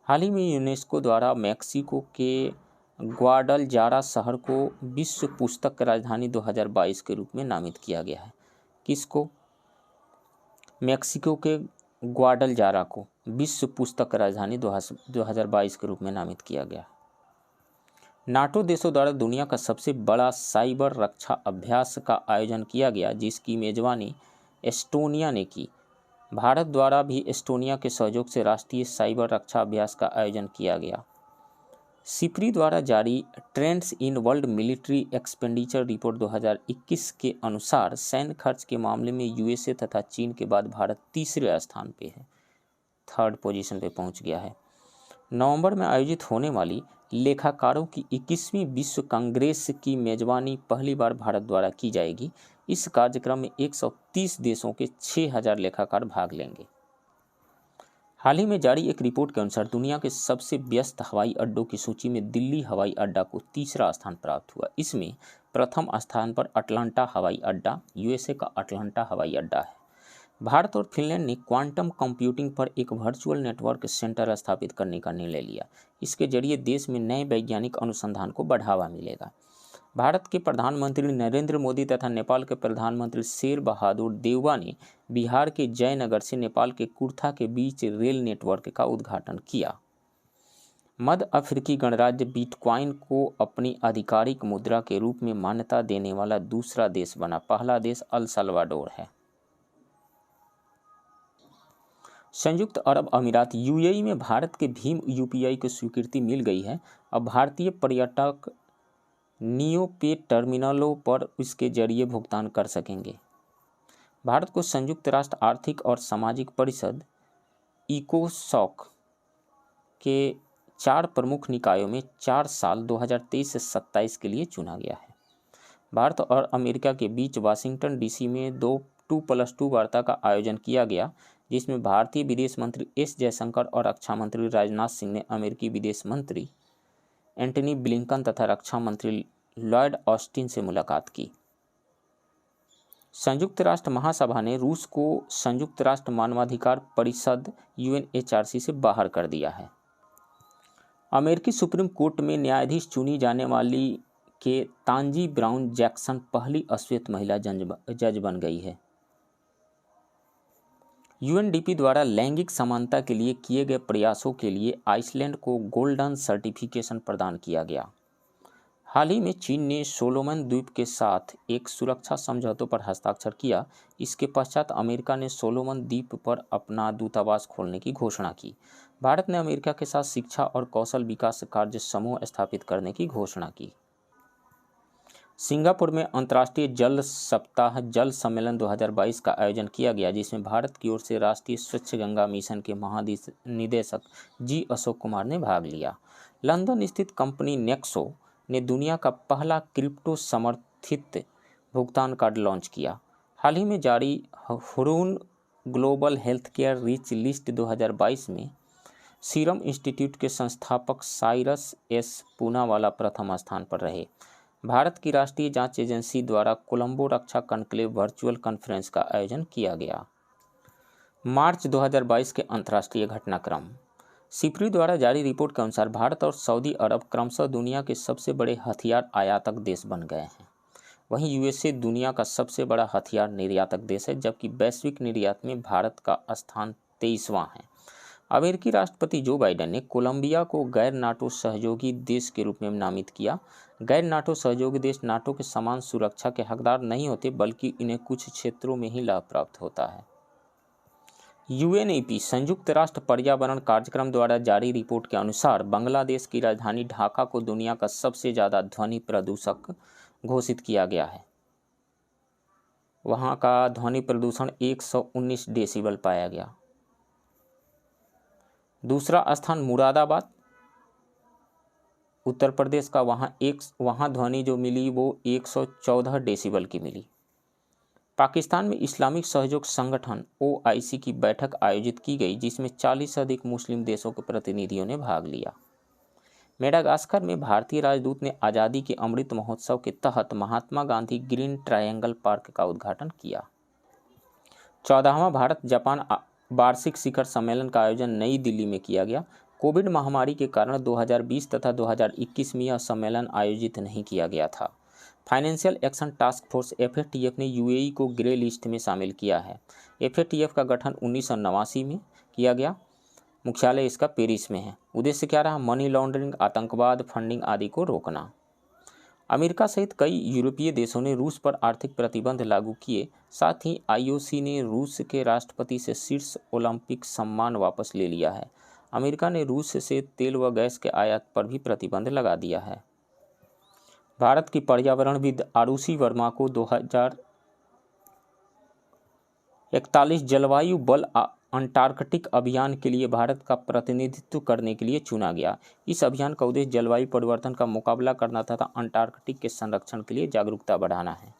हाल ही में यूनेस्को द्वारा मैक्सिको के ग्वाडलजारा शहर को विश्व पुस्तक राजधानी 2022 के रूप में नामित किया गया है। किसको? मैक्सिको के ग्वाडलजारा को विश्व पुस्तक राजधानी 2022 के रूप में नामित किया गया। नाटो देशों द्वारा दुनिया का सबसे बड़ा साइबर रक्षा अभ्यास का आयोजन किया गया, जिसकी मेजबानी एस्टोनिया ने की। भारत द्वारा भी एस्टोनिया के सहयोग से राष्ट्रीय साइबर रक्षा अभ्यास का आयोजन किया गया। सिप्री द्वारा जारी trends in world military expenditure report 2021 के अनुसार सैन्य खर्च के मामले में USA तथा चीन के बाद भारत तीसरे स्थान पे है, 3rd पोजीशन पे पहुंच गया है। नवंबर में आयोजित होने वाली लेखाकारों की 21वीं विश्व कांग्रेस की मेजबानी पहली बार भारत द्वारा की जाएगी। इस कार्यक्रम में 130 देशों के 6000 लेखाकार भाग लेंगे। हाल ही में जारी एक रिपोर्ट के अनुसार दुनिया के सबसे व्यस्त हवाई अड्डों की सूची में दिल्ली हवाई अड्डा को तीसरा स्थान प्राप्त हुआ। इसमें प्रथम स्थान पर अटलांटा हवाई अड्डा, USA का अटलांटा हवाई अड्डा है। भारत और फिनलैंड ने क्वांटम कंप्यूटिंग पर एक वर्चुअल नेटवर्क सेंटर स्थापित करने का निर्णय लिया। इसके जरिए देश में नए वैज्ञानिक अनुसंधान को बढ़ावा मिलेगा। भारत के प्रधानमंत्री नरेंद्र मोदी तथा नेपाल के प्रधानमंत्री शेर बहादुर देउवा ने बिहार के जयनगर से नेपाल के कुर्था के बीच रेल नेटवर्क का उद्घाटन किया। मध्य अफ्रीकी गणराज्य बिटकॉइन को अपनी आधिकारिक मुद्रा के रूप में मान्यता देने वाला दूसरा देश बना। पहला देश अल सल्वाडोर है। संयुक्त अरब अमीरात यूएई में भारत के भीम यूपीआई को स्वीकृति मिल गई है। अब भारतीय पर्यटक नियोपे टर्मिनलों पर इसके जरिए भुगतान कर सकेंगे। भारत को संयुक्त राष्ट्र आर्थिक और सामाजिक परिषद इकोसॉक के 4 प्रमुख निकायों में 4 साल 2023 से 27 के लिए चुना गया है। भारत और अमेरिका के बीच वाशिंगटन डीसी में 2+2 वार्ता का आयोजन किया गया, जिसमें भारतीय विदेश मंत्री एस जयशंकर और रक्षा मंत्री राजनाथ सिंह ने अमेरिकी विदेश मंत्री एंटनी ब्लिंकन तथा रक्षा मंत्री लॉयड ऑस्टिन से मुलाकात की। संयुक्त राष्ट्र महासभा ने रूस को संयुक्त राष्ट्र मानवाधिकार परिषद यूएनएचआरसी से बाहर कर दिया है। अमेरिकी सुप्रीम कोर्ट में न्यायाधीश चुनी जाने वाली के तांजी ब्राउन जैक्सन पहली अश्वेत महिला जज बन गई है। यूएनडीपी द्वारा लैंगिक समानता के लिए किए गए प्रयासों के लिए आइसलैंड को गोल्डन सर्टिफिकेशन प्रदान किया गया। हाल ही में चीन ने सोलोमन द्वीप के साथ एक सुरक्षा समझौतों पर हस्ताक्षर किया। इसके पश्चात अमेरिका ने सोलोमन द्वीप पर अपना दूतावास खोलने की घोषणा की। भारत ने अमेरिका के साथ शिक्षा और कौशल विकास कार्य समूह स्थापित करने की घोषणा की। सिंगापुर में अंतर्राष्ट्रीय जल सप्ताह जल सम्मेलन 2022 का आयोजन किया गया, जिसमें भारत की ओर से राष्ट्रीय स्वच्छ गंगा मिशन के महानिदेशक जी अशोक कुमार ने भाग लिया। लंदन स्थित कंपनी नेक्सो ने दुनिया का पहला क्रिप्टो समर्थित भुगतान कार्ड लॉन्च किया। हाल ही में जारी Hurun global healthcare rich list 2022 में सीरम इंस्टीट्यूट के संस्थापक साइरस एस पूनावाला प्रथम स्थान पर रहे। भारत की राष्ट्रीय जांच एजेंसी द्वारा कोलंबो रक्षा कॉन्क्लेव वर्चुअल कॉन्फ्रेंस का आयोजन किया गया। मार्च 2022 के अंतर्राष्ट्रीय घटनाक्रम। सिप्री द्वारा जारी रिपोर्ट के अनुसार भारत और सऊदी अरब क्रमशः दुनिया के सबसे बड़े हथियार आयातक देश बन गए हैं। वहीं यूएसए दुनिया का सबसे बड़ा हथियार निर्यातक देश है, जबकि वैश्विक निर्यात में भारत का स्थान 23वां है। अमेरिकी राष्ट्रपति जो बाइडेन ने कोलंबिया को गैर नाटो सहयोगी देश के रूप में नामित किया। गैर नाटो सहयोगी देश नाटो के समान सुरक्षा के हकदार नहीं होते, बल्कि इन्हें कुछ क्षेत्रों में ही लाभ प्राप्त होता है। यूएनईपी संयुक्त राष्ट्र पर्यावरण कार्यक्रम द्वारा जारी रिपोर्ट के अनुसार बांग्लादेश की राजधानी ढाका को दुनिया का सबसे ज़्यादा ध्वनि प्रदूषक घोषित किया गया है। वहाँ का ध्वनि प्रदूषण 119 डेसिबल पाया गया। दूसरा स्थान मुरादाबाद उत्तर प्रदेश का, वहाँ ध्वनि जो मिली वो 114 डेसिबल की मिली। पाकिस्तान में इस्लामिक सहयोग संगठन OIC की बैठक आयोजित की गई, जिसमें 40 से अधिक मुस्लिम देशों के प्रतिनिधियों ने भाग लिया। मेडागास्कर में भारतीय राजदूत ने आज़ादी के अमृत महोत्सव के तहत Mahatma Gandhi green triangle park का उद्घाटन किया। 14वां भारत जापान वार्षिक शिखर सम्मेलन का आयोजन नई दिल्ली में किया गया। कोविड महामारी के कारण 2020 तथा 2021 में यह सम्मेलन आयोजित नहीं किया गया था। Financial action task force FATF ने UAE को ग्रे लिस्ट में शामिल किया है। FATF का गठन 1989 में किया गया। मुख्यालय इसका पेरिस में है। उद्देश्य क्या रहा? मनी लॉन्ड्रिंग, आतंकवाद फंडिंग आदि को रोकना। अमेरिका सहित कई यूरोपीय देशों ने रूस पर आर्थिक प्रतिबंध लागू किए। साथ ही IOC ने रूस के राष्ट्रपति से शीर्ष ओलंपिक सम्मान वापस ले लिया है। अमेरिका ने रूस से तेल व गैस के आयात पर भी प्रतिबंध लगा दिया है। भारत की पर्यावरणविद आरुषि वर्मा को 2041 जलवायु बल अंटार्कटिक अभियान के लिए भारत का प्रतिनिधित्व करने के लिए चुना गया। इस अभियान का उद्देश्य जलवायु परिवर्तन का मुकाबला करना तथा अंटार्कटिक के संरक्षण के लिए जागरूकता बढ़ाना है।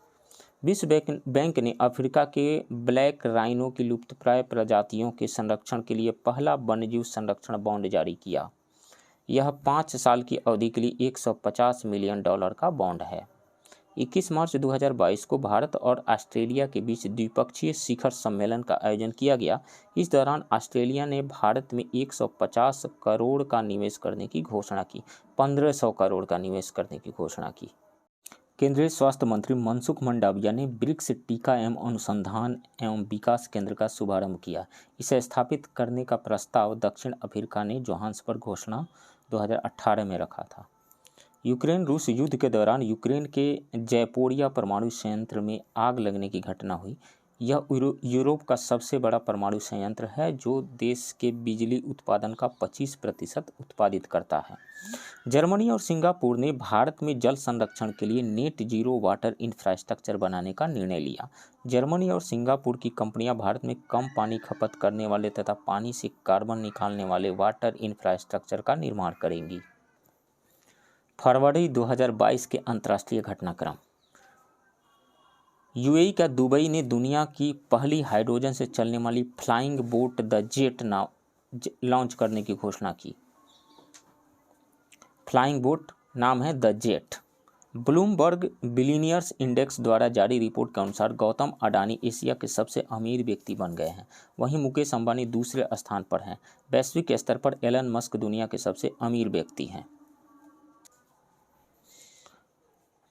विश्व बैंक ने अफ्रीका के ब्लैक राइनो की लुप्तप्राय प्रजातियों के संरक्षण के लिए पहला वन्यजीव संरक्षण बॉन्ड जारी किया। यह 5 साल की अवधि के लिए $150 मिलियन का बॉन्ड है। 21 मार्च 2022 को भारत और ऑस्ट्रेलिया के बीच द्विपक्षीय शिखर सम्मेलन का आयोजन किया गया। इस दौरान ऑस्ट्रेलिया ने भारत में 150 करोड़ का निवेश करने की घोषणा की, 1500 करोड़ का निवेश करने की घोषणा की। केंद्रीय स्वास्थ्य मंत्री मनसुख मंडाविया ने ब्रिक्स टीका एवं अनुसंधान एवं विकास केंद्र का शुभारंभ किया। इसे स्थापित करने का प्रस्ताव दक्षिण अफ्रीका ने जोहान्सबर्ग घोषणा 2018 में रखा था। यूक्रेन रूस युद्ध के दौरान यूक्रेन के जैपोरिया परमाणु संयंत्र में आग लगने की घटना हुई। यह यूरोप का सबसे बड़ा परमाणु संयंत्र है जो देश के बिजली उत्पादन का 25% उत्पादित करता है। जर्मनी और सिंगापुर ने भारत में जल संरक्षण के लिए नेट जीरो वाटर इंफ्रास्ट्रक्चर बनाने का निर्णय लिया। जर्मनी और सिंगापुर की कंपनियां भारत में कम पानी खपत करने वाले तथा पानी से कार्बन निकालने वाले वाटर इंफ्रास्ट्रक्चर का निर्माण करेंगी। फरवरी 2022 के अंतर्राष्ट्रीय घटनाक्रम। यूएई का दुबई ने दुनिया की पहली हाइड्रोजन से चलने वाली flying boat the jet launch करने की घोषणा की। फ्लाइंग बोट नाम है the jet. Bloomberg billionaires index द्वारा जारी रिपोर्ट के अनुसार गौतम अडानी एशिया के सबसे अमीर व्यक्ति बन गए हैं। वहीं मुकेश अंबानी दूसरे स्थान पर हैं। वैश्विक स्तर पर एलन मस्क दुनिया के सबसे अमीर व्यक्ति हैं।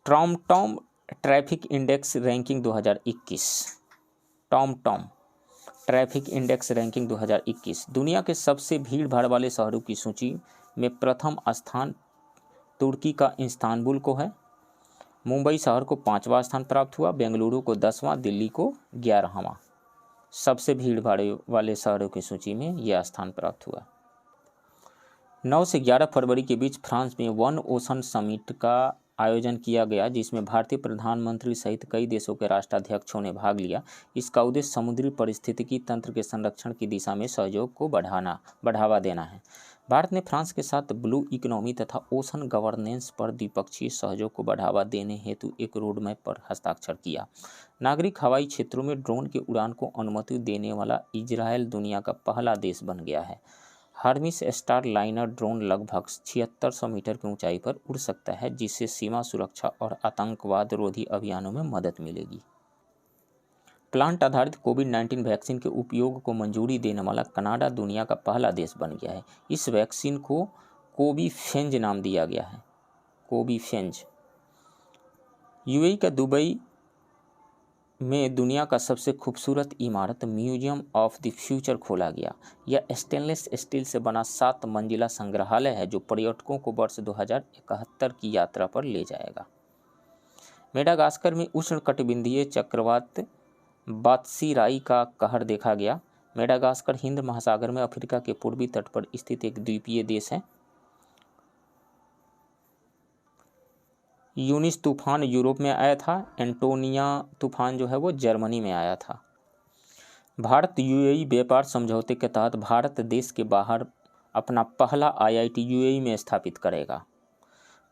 Tom traffic index ranking 2021। Tom traffic index ranking 2021 दुनिया के सबसे भीड़ भाड़ वाले शहरों की सूची में प्रथम स्थान तुर्की का इस्तांबुल को है। मुंबई शहर को 5वां स्थान प्राप्त हुआ। बेंगलुरु को 10वां, दिल्ली को 11वां सबसे भीड़ भाड़ वाले शहरों की सूची में यह स्थान प्राप्त हुआ। 9 से 11 फरवरी के बीच फ्रांस में वन ओशन समिट का आयोजन किया गया, जिसमें भारतीय प्रधानमंत्री सहित कई देशों के राष्ट्राध्यक्षों ने भाग लिया। इसका उद्देश्य समुद्री पारिस्थितिकी तंत्र के संरक्षण की दिशा में सहयोग को बढ़ावा देना है। भारत ने फ्रांस के साथ ब्लू इकोनॉमी तथा ओशन गवर्नेंस पर द्विपक्षीय सहयोग को बढ़ावा देने हेतु एक रोडमैप पर हस्ताक्षर किया। नागरिक हवाई क्षेत्रों में ड्रोन के उड़ान को अनुमति देने वाला इजरायल दुनिया का पहला देश बन गया है। हर्मिस स्टार लाइनर ड्रोन लगभग 7600 मीटर की ऊंचाई पर उड़ सकता है, जिससे सीमा सुरक्षा और आतंकवाद रोधी अभियानों में मदद मिलेगी। प्लांट आधारित कोविड-19 वैक्सीन के उपयोग को मंजूरी देने वाला कनाडा दुनिया का पहला देश बन गया है। इस वैक्सीन को कोविफेंज नाम दिया गया है। कोविफेंज। यूएई का दुबई में दुनिया का सबसे खूबसूरत इमारत म्यूजियम ऑफ द फ्यूचर खोला गया। यह स्टेनलेस स्टील से बना 7 मंजिला संग्रहालय है जो पर्यटकों को वर्ष 2071 की यात्रा पर ले जाएगा। मेडागास्कर में उष्णकटिबंधीय चक्रवात बात्सीराई का कहर देखा गया। मेडागास्कर हिंद महासागर में अफ्रीका के पूर्वी तट पर स्थित एक द्वीपीय देश है। यूनिस तूफान यूरोप में आया था। एंटोनिया तूफान जो है वो जर्मनी में आया था। भारत यूएई व्यापार समझौते के तहत भारत देश के बाहर अपना पहला आईआईटी यूएई में स्थापित करेगा।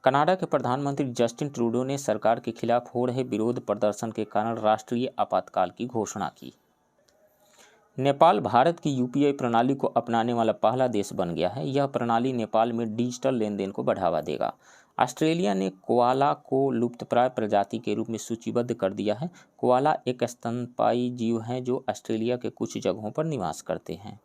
कनाडा के प्रधानमंत्री जस्टिन ट्रूडो ने सरकार के खिलाफ हो रहे विरोध प्रदर्शन के कारण राष्ट्रीय आपातकाल की घोषणा की। नेपाल भारत की यूपीआई प्रणाली को अपनाने वाला पहला देश बन गया है। यह प्रणाली नेपाल में डिजिटल लेन देन को बढ़ावा देगा। ऑस्ट्रेलिया ने कोआला को लुप्तप्राय प्रजाति के रूप में सूचीबद्ध कर दिया है। कोआला एक स्तनपायी जीव हैं जो ऑस्ट्रेलिया के कुछ जगहों पर निवास करते हैं।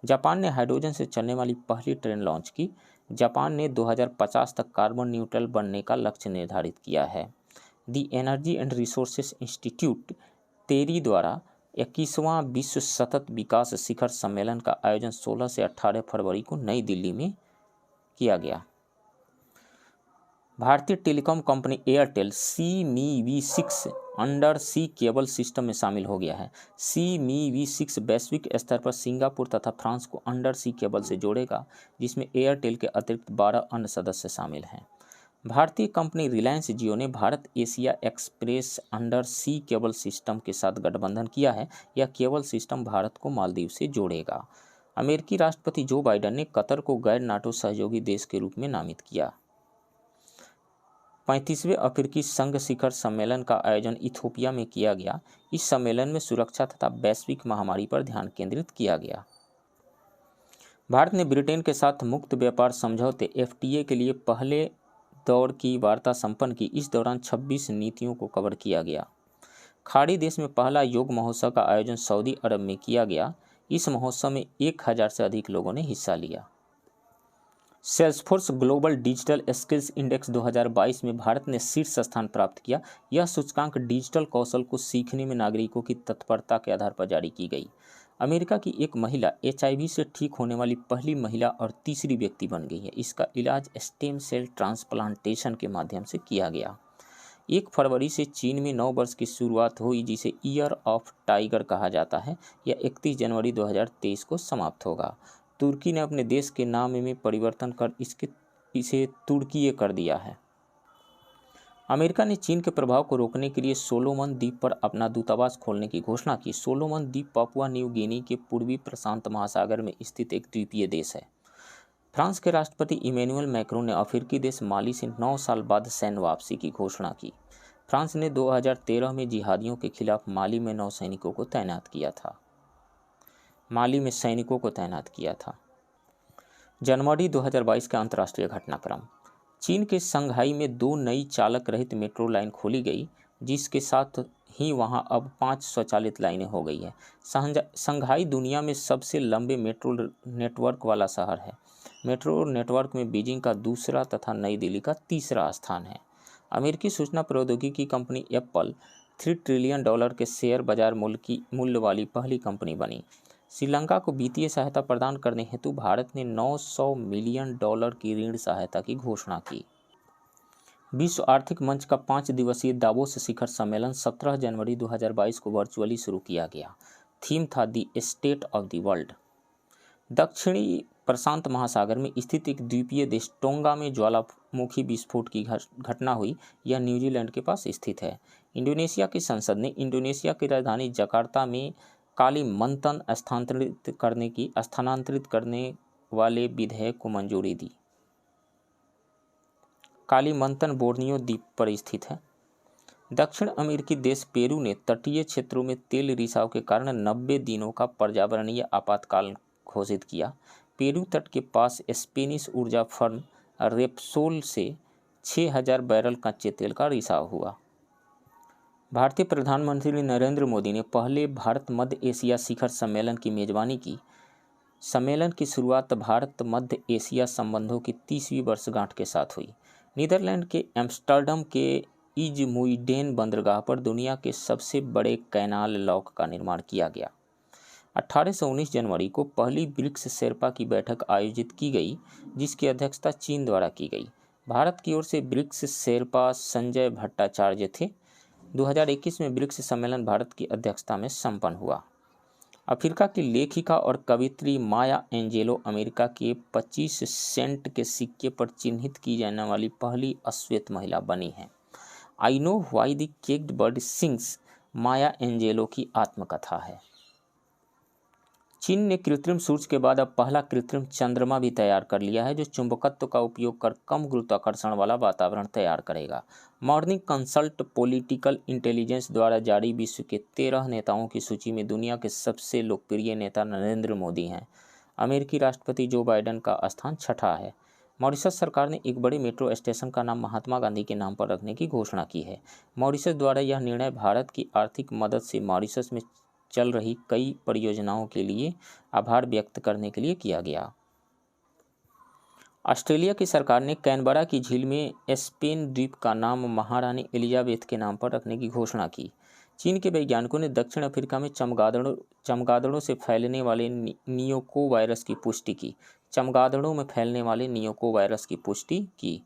जापान ने हाइड्रोजन से चलने वाली पहली ट्रेन लॉन्च की। जापान ने 2050 तक कार्बन न्यूट्रल बनने का लक्ष्य निर्धारित किया है। दी एनर्जी एंड रिसोर्सेज इंस्टीट्यूट तेरी द्वारा 21वां विश्व सतत विकास शिखर सम्मेलन का आयोजन 16 से 18 फरवरी को नई दिल्ली में किया गया। भारतीय telecom company Airtel CMEV6 under sea cable system में शामिल हो गया है। CMEV6 वैश्विक स्तर पर सिंगापुर तथा फ्रांस को अंडर सी केबल से जोड़ेगा, जिसमें एयरटेल के अतिरिक्त 12 अन्य सदस्य शामिल हैं। भारतीय कंपनी रिलायंस जियो ने Bharat Asia Express under sea cable system के साथ गठबंधन किया है। यह केबल सिस्टम भारत को मालदीव से जोड़ेगा। अमेरिकी राष्ट्रपति जो बाइडेन ने कतर को गैर नाटो सहयोगी देश के रूप में नामित किया। 35वें अफ्रीकी संघ शिखर सम्मेलन का आयोजन इथियोपिया में किया गया। इस सम्मेलन में सुरक्षा तथा वैश्विक महामारी पर ध्यान केंद्रित किया गया। भारत ने ब्रिटेन के साथ मुक्त व्यापार समझौते FTA के लिए पहले दौर की वार्ता संपन्न की। इस दौरान 26 नीतियों को कवर किया गया। खाड़ी देश में पहला योग महोत्सव का आयोजन सऊदी अरब में किया गया। इस महोत्सव में 1000 से अधिक लोगों ने हिस्सा लिया। Salesforce global digital skills index 2022 में भारत ने शीर्ष स्थान प्राप्त किया। यह सूचकांक डिजिटल कौशल को सीखने में नागरिकों की तत्परता के आधार पर जारी की गई। अमेरिका की एक महिला HIV से ठीक होने वाली पहली महिला और तीसरी व्यक्ति बन गई है। इसका इलाज स्टेम सेल ट्रांसप्लांटेशन के माध्यम से किया गया। 1 फरवरी से चीन में 9 वर्ष की शुरुआत हुई, जिसे ईयर ऑफ टाइगर कहा जाता है। यह 31 जनवरी 2023 को समाप्त होगा। तुर्की ने अपने देश के नाम में परिवर्तन कर इसे तुर्कीय कर दिया है। अमेरिका ने चीन के प्रभाव को रोकने के लिए सोलोमन द्वीप पर अपना दूतावास खोलने की घोषणा की। सोलोमन द्वीप पापुआ न्यू गिनी के पूर्वी प्रशांत महासागर में स्थित एक द्वीपीय देश है। फ्रांस के राष्ट्रपति इमैनुअल मैक्रों ने अफ्रीकी देश माली से 9 साल बाद सैन्य वापसी की घोषणा की। फ्रांस ने 2013 में जिहादियों के खिलाफ माली में 9 सैनिकों को तैनात किया था। जनवरी 2022 का अंतर्राष्ट्रीय घटनाक्रम। चीन के शंघाई में 2 नई चालक रहित मेट्रो लाइन खोली गई, जिसके साथ ही वहां अब 5 स्वचालित लाइनें हो गई है। शंघाई दुनिया में सबसे लंबे मेट्रो नेटवर्क वाला शहर है। मेट्रो नेटवर्क में बीजिंग का दूसरा तथा नई दिल्ली का तीसरा स्थान है। अमेरिकी सूचना प्रौद्योगिकी कंपनी एप्पल $3 ट्रिलियन के शेयर बाजार मूल्य वाली पहली कंपनी बनी। श्रीलंका को वित्तीय सहायता प्रदान करने हेतु भारत ने $900 मिलियन की ऋण सहायता की घोषणा की। विश्व आर्थिक मंच का 5 दिवसीय दावोस शिखर सम्मेलन 17 जनवरी 2022 को वर्चुअली शुरू किया गया। थीम था the state of the world. दक्षिणी प्रशांत महासागर में स्थित एक द्वीपीय देश टोंगा में ज्वालामुखी विस्फोट की घटना हुई। यह न्यूजीलैंड के पास स्थित है। इंडोनेशिया की संसद ने इंडोनेशिया की राजधानी जकार्ता में कालीमंतन स्थानांतरित करने वाले विधेयक को मंजूरी दी। कालीमंतन बोर्नियो द्वीप पर स्थित है। दक्षिण अमेरिकी देश पेरू ने तटीय क्षेत्रों में तेल रिसाव के कारण 90 दिनों का पर्यावरणीय आपातकाल घोषित किया। पेरू तट के पास स्पेनिश ऊर्जा फर्म रेप्सोल से 6000 बैरल कच्चे तेल का रिसाव हुआ। भारतीय प्रधानमंत्री नरेंद्र मोदी ने पहले भारत मध्य एशिया शिखर सम्मेलन की मेजबानी की। सम्मेलन की शुरुआत भारत मध्य एशिया संबंधों की 30वीं वर्षगांठ के साथ हुई। नीदरलैंड के एम्स्टर्डम के इजमुइडेन बंदरगाह पर दुनिया के सबसे बड़े कैनाल लॉक का निर्माण किया गया। 18 से 19 जनवरी को पहली ब्रिक्स शेर्पा की बैठक आयोजित की गई, जिसकी अध्यक्षता चीन द्वारा की गई। भारत की ओर से ब्रिक्स शेर्पा संजय भट्टाचार्य थे। 2021 में ब्रिक्स सम्मेलन भारत की अध्यक्षता में संपन्न हुआ। अफ्रीका की लेखिका और कवित्री माया एंजेलो अमेरिका के 25 सेंट के सिक्के पर चिन्हित की जाने वाली पहली अश्वेत महिला बनी हैं। I know why the caked bird sings Maya Angelo की आत्मकथा है। चीन ने कृत्रिम सूर्य के बाद अब पहला कृत्रिम चंद्रमा भी तैयार कर लिया है, जो चुंबकत्व का उपयोग कर कम गुरुत्वाकर्षण वाला वातावरण तैयार करेगा। मॉर्निंग कंसल्ट पॉलिटिकल इंटेलिजेंस द्वारा जारी विश्व के 13 नेताओं की सूची में दुनिया के सबसे लोकप्रिय नेता नरेंद्र मोदी हैं। अमेरिकी राष्ट्रपति जो बाइडेन का स्थान 6ठा है। मॉरिशस सरकार ने एक बड़े मेट्रो स्टेशन का नाम महात्मा गांधी के नाम पर रखने की घोषणा की है। मॉरिशस द्वारा यह निर्णय भारत की आर्थिक मदद से मॉरिशस में चल रही कई परियोजनाओं के लिए आभार व्यक्त करने के लिए किया गया। ऑस्ट्रेलिया की सरकार ने कैनबरा की झील में स्पेन द्वीप का नाम महारानी एलिजाबेथ के नाम पर रखने की घोषणा की। चीन के वैज्ञानिकों ने दक्षिण अफ्रीका में चमगादड़ों से फैलने वाले नियोको वायरस की पुष्टि की। चमगादड़ों में फैलने वाले नियोको वायरस की पुष्टि की।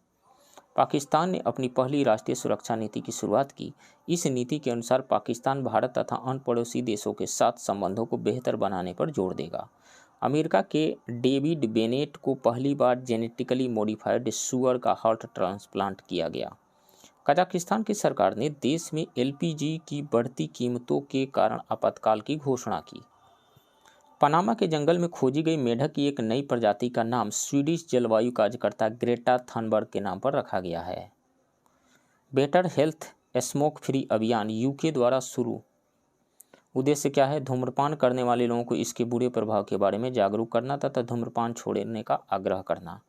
पाकिस्तान ने अपनी पहली राष्ट्रीय सुरक्षा नीति की शुरुआत की। इस नीति के अनुसार पाकिस्तान भारत तथा अन्य पड़ोसी देशों के साथ संबंधों को बेहतर बनाने पर जोर देगा। अमेरिका के डेविड बेनेट को पहली बार जेनेटिकली मॉडिफाइड सूअर का हार्ट ट्रांसप्लांट किया गया। कजाकिस्तान की सरकार ने देश में LPG की बढ़ती कीमतों के कारण आपातकाल की घोषणा की। पनामा के जंगल में खोजी गई मेढक की एक नई प्रजाति का नाम स्वीडिश जलवायु कार्यकर्ता ग्रेटा थनबर्ग के नाम पर रखा गया है। बेटर हेल्थ स्मोक फ्री अभियान UK द्वारा शुरू। उद्देश्य क्या है? धूम्रपान करने वाले लोगों को इसके बुरे प्रभाव के बारे में जागरूक करना तथा धूम्रपान छोड़ने का आग्रह करना।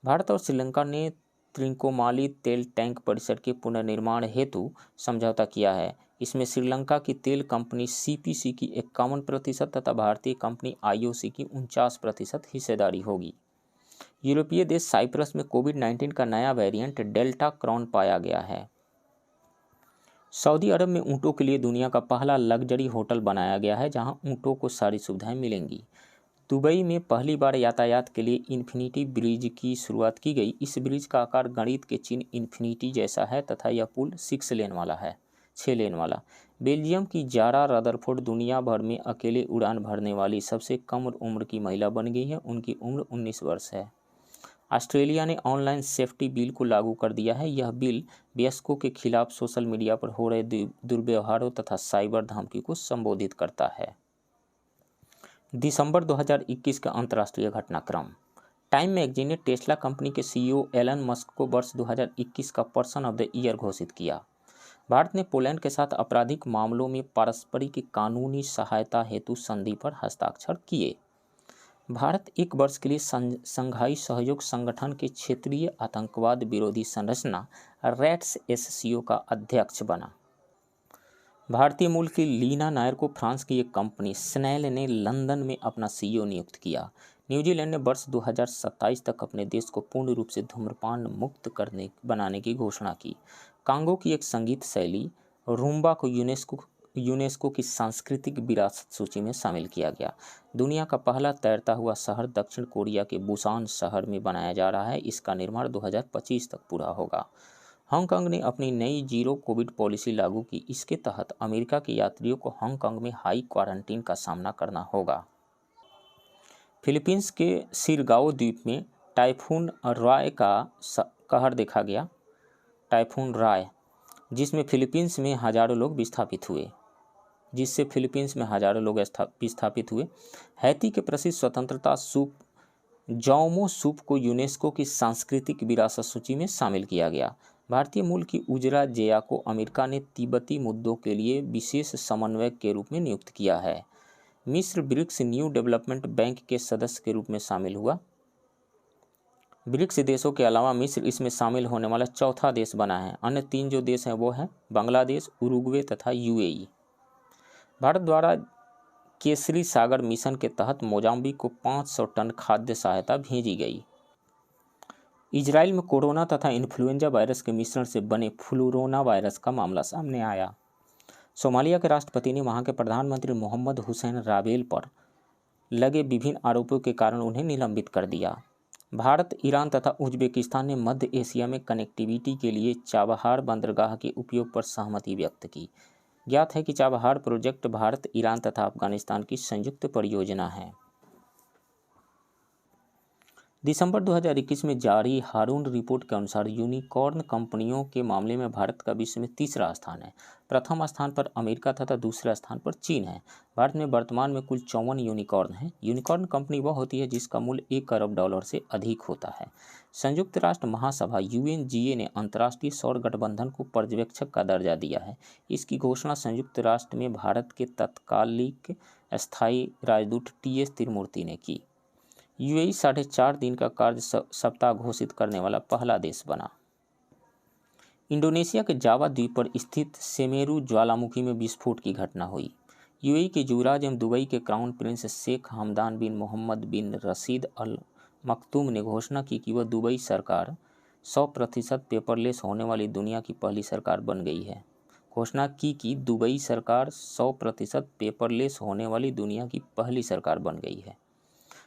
भारत और श्रीलंका ने त्रिकोमाली तेल टैंक परिसर के पुनर्निर्माण हेतु समझौता किया है। इसमें श्रीलंका की तेल कंपनी CPC की 51% तथा भारतीय कंपनी IOC की 49% हिस्सेदारी होगी। यूरोपीय देश साइप्रस में कोविड-19 का नया वेरिएंट डेल्टा क्रॉन पाया गया है। सऊदी अरब में ऊँटों के लिए दुनिया का पहला लग्जरी होटल बनाया गया है, जहां ऊँटों को सारी सुविधाएं मिलेंगी। दुबई में पहली बार यातायात के लिए इन्फिनिटी ब्रिज की शुरुआत की गई। इस ब्रिज का आकार गणित के चिन्ह इन्फिनिटी जैसा है तथा यह पुल 6 लेन वाला। बेल्जियम की जारा रदरफोर्ड दुनिया भर में अकेले उड़ान भरने वाली सबसे कम उम्र की महिला बन गई है। उनकी उम्र 19 वर्ष है। ऑस्ट्रेलिया ने ऑनलाइन सेफ्टी बिल को लागू कर दिया है। यह बिल वयस्कों के खिलाफ सोशल मीडिया पर हो रहे दुर्व्यवहारों तथा साइबर धमकी को संबोधित करता है। दिसंबर 2021 का अंतर्राष्ट्रीय घटनाक्रम। टाइम मैगजीन ने टेस्ला कंपनी के सीईओ एलन मस्क को वर्ष 2021 का पर्सन ऑफ द ईयर घोषित किया। भारत ने पोलैंड के साथ आपराधिक मामलों में पारस्परिक कानूनी सहायता हेतु संधि पर हस्ताक्षर किए। भारत 1 वर्ष के लिए संघाई सहयोग संगठन के क्षेत्रीय आतंकवाद विरोधी संरचना रैट्स SCO का अध्यक्ष बना। भारतीय मूल की लीना नायर को फ्रांस की एक कंपनी स्नेल ने लंदन में अपना CEO नियुक्त किया। न्यूजीलैंड ने वर्ष 2027 तक अपने देश को पूर्ण रूप से धूम्रपान मुक्त बनाने की घोषणा की। कांगो की एक संगीत शैली रूम्बा को यूनेस्को की सांस्कृतिक विरासत सूची में शामिल किया गया। दुनिया का पहला तैरता हुआ शहर दक्षिण कोरिया के बुसान शहर में बनाया जा रहा है। इसका निर्माण 2025 तक पूरा होगा। हांगकांग ने अपनी नई जीरो कोविड पॉलिसी लागू की। इसके तहत अमेरिका के यात्रियों को हांगकांग में हाई क्वारंटीन का सामना करना होगा। फिलीपींस के सिरगाओ द्वीप में टाइफून राय का कहर देखा गया। टाइफून राय जिससे फिलीपींस में हजारों लोग विस्थापित हुए। हैती के प्रसिद्ध स्वतंत्रता सूप जौमो सूप को यूनेस्को की सांस्कृतिक विरासत सूची में शामिल किया गया। भारतीय मूल की उजरा जेया को अमेरिका ने तिब्बती मुद्दों के लिए विशेष समन्वयक के रूप में नियुक्त किया है। मिस्र ब्रिक्स न्यू डेवलपमेंट बैंक के सदस्य के रूप में शामिल हुआ। ब्रिक्स देशों के अलावा मिस्र इसमें शामिल होने वाला चौथा देश बना है। अन्य 3 जो देश हैं वो हैं बांग्लादेश, उरुग्वे तथा UAE। भारत द्वारा केसरी सागर मिशन के तहत मोजाम्बिक को 500 टन खाद्य सहायता भेजी गई। इजराइल में कोरोना तथा इन्फ्लुएंजा वायरस के मिश्रण से बने फ्लूरोना वायरस का मामला सामने आया। सोमालिया के राष्ट्रपति ने वहां के प्रधानमंत्री मोहम्मद हुसैन राबेल पर लगे विभिन्न आरोपों के कारण उन्हें निलंबित कर दिया। भारत, ईरान तथा उज्बेकिस्तान ने मध्य एशिया में कनेक्टिविटी के लिए चाबहार बंदरगाह के उपयोग पर सहमति व्यक्त की। ज्ञात है कि चाबहार प्रोजेक्ट भारत, ईरान तथा अफगानिस्तान की संयुक्त परियोजना है। दिसंबर 2021 में जारी हारून रिपोर्ट के अनुसार यूनिकॉर्न कंपनियों के मामले में भारत का विश्व में तीसरा स्थान है। प्रथम स्थान पर अमेरिका तथा दूसरे स्थान पर चीन है। भारत में वर्तमान में कुल 54 यूनिकॉर्न हैं। यूनिकॉर्न कंपनी वह होती है जिसका मूल्य $1 अरब से अधिक होता है। संयुक्त राष्ट्र महासभा UNGA ने अंतर्राष्ट्रीय सौर गठबंधन को पर्यवेक्षक का दर्जा दिया है। इसकी घोषणा संयुक्त राष्ट्र में भारत के तत्कालिक स्थायी राजदूत TS तिरुमूर्ति ने की। UAE 4.5 दिन का कार्य सप्ताह घोषित करने वाला पहला देश बना। इंडोनेशिया के जावा द्वीप पर स्थित सेमेरू ज्वालामुखी में विस्फोट की घटना हुई। UAE के युवराज एवं दुबई के क्राउन प्रिंस शेख हमदान बिन मोहम्मद बिन रशीद अल मखतूम ने घोषणा की कि वह दुबई सरकार 100% पेपरलेस होने वाली दुनिया की पहली सरकार बन गई है। घोषणा की कि दुबई सरकार 100% पेपरलेस होने वाली दुनिया की पहली सरकार बन गई है।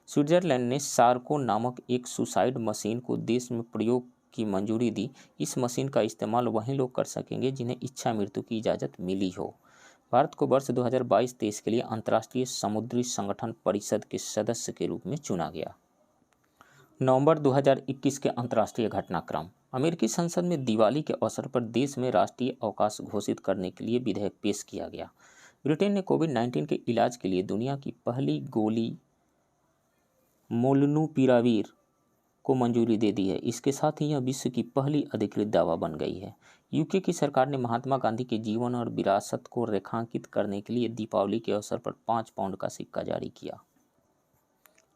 स्विट्जरलैंड ने सार्को नामक एक सुसाइड मशीन को देश में प्रयोग की मंजूरी दी। इस मशीन का इस्तेमाल वहीं लोग कर सकेंगे जिन्हें इच्छा मृत्यु की इजाज़त मिली हो। भारत को वर्ष 2022-23 के लिए अंतर्राष्ट्रीय समुद्री संगठन परिषद के सदस्य के रूप में चुना गया। नवंबर 2021 के अंतर्राष्ट्रीय घटनाक्रम। अमेरिकी संसद में दिवाली के अवसर पर देश में राष्ट्रीय अवकाश घोषित करने के लिए विधेयक पेश किया गया। ब्रिटेन ने कोविड-19 के इलाज के लिए दुनिया की पहली गोली मोलनुपिराविर को मंजूरी दे दी है। इसके साथ ही यह विश्व की पहली अधिकृत दवा बन गई है। यूके की सरकार ने महात्मा गांधी के जीवन और विरासत को रेखांकित करने के लिए दीपावली के अवसर पर 5 पाउंड का सिक्का जारी किया।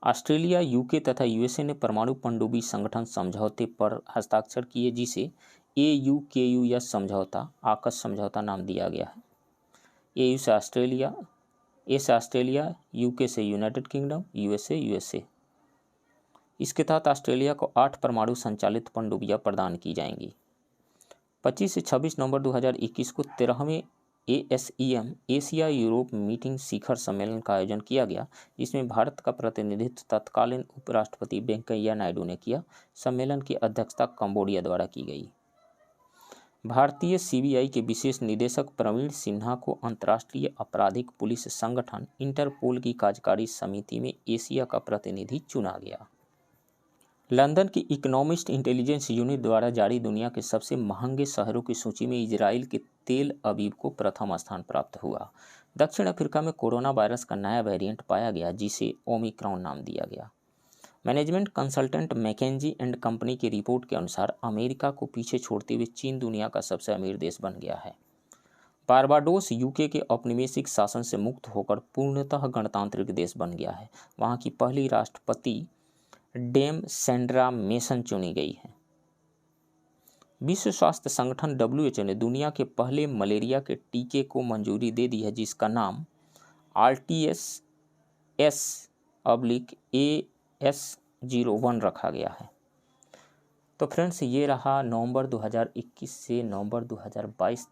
ऑस्ट्रेलिया, यूके तथा USA ने परमाणु पनडुब्बी संगठन समझौते पर हस्ताक्षर किए, जिसे AUKUS समझौता, आकस समझौता नाम दिया गया है। AU से ऑस्ट्रेलिया, A से ऑस्ट्रेलिया, UK से यूनाइटेड किंगडम, USA इसके तहत ऑस्ट्रेलिया को 8 परमाणु संचालित पनडुब्बियां प्रदान की जाएंगी। 25 से 26 नवंबर 2021 को 13वें ASEM एशिया यूरोप मीटिंग शिखर सम्मेलन का आयोजन किया गया, जिसमें भारत का प्रतिनिधित्व तत्कालीन उपराष्ट्रपति वेंकैया नायडू ने किया। सम्मेलन की अध्यक्षता कंबोडिया द्वारा की गई। भारतीय CBI के विशेष निदेशक प्रवीण सिन्हा को अंतर्राष्ट्रीय आपराधिक पुलिस संगठन इंटरपोल की कार्यकारी समिति में एशिया का प्रतिनिधि चुना गया। लंदन की इकोनॉमिस्ट इंटेलिजेंस यूनिट द्वारा जारी दुनिया के सबसे महंगे शहरों की सूची में इजराइल के तेल अवीव को प्रथम स्थान प्राप्त हुआ। दक्षिण अफ्रीका में कोरोना वायरस का नया वेरिएंट पाया गया, जिसे ओमिक्रॉन नाम दिया गया। Management consultant McKinsey and company की रिपोर्ट के अनुसार अमेरिका को पीछे छोड़ते हुए चीन दुनिया का सबसे अमीर देश बन गया है। बारबाडोस UK के औपनिवेशिक शासन से मुक्त होकर पूर्णतः गणतांत्रिक देश बन गया है। वहाँ की पहली राष्ट्रपति डेम सेंड्रा मेसन चुनी गई है। विश्व स्वास्थ्य संगठन WHO ने दुनिया के पहले मलेरिया के टीके को मंजूरी दे दी है, जिसका नाम RTS/AS01 रखा गया है। तो फ्रेंड्स, ये रहा नवंबर 2021 से नवंबर 2022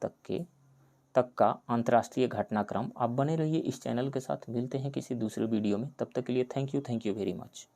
तक का अंतर्राष्ट्रीय घटनाक्रम। आप बने रहिए इस चैनल के साथ। मिलते हैं किसी दूसरे वीडियो में, तब तक के लिए थैंक यू वेरी मच।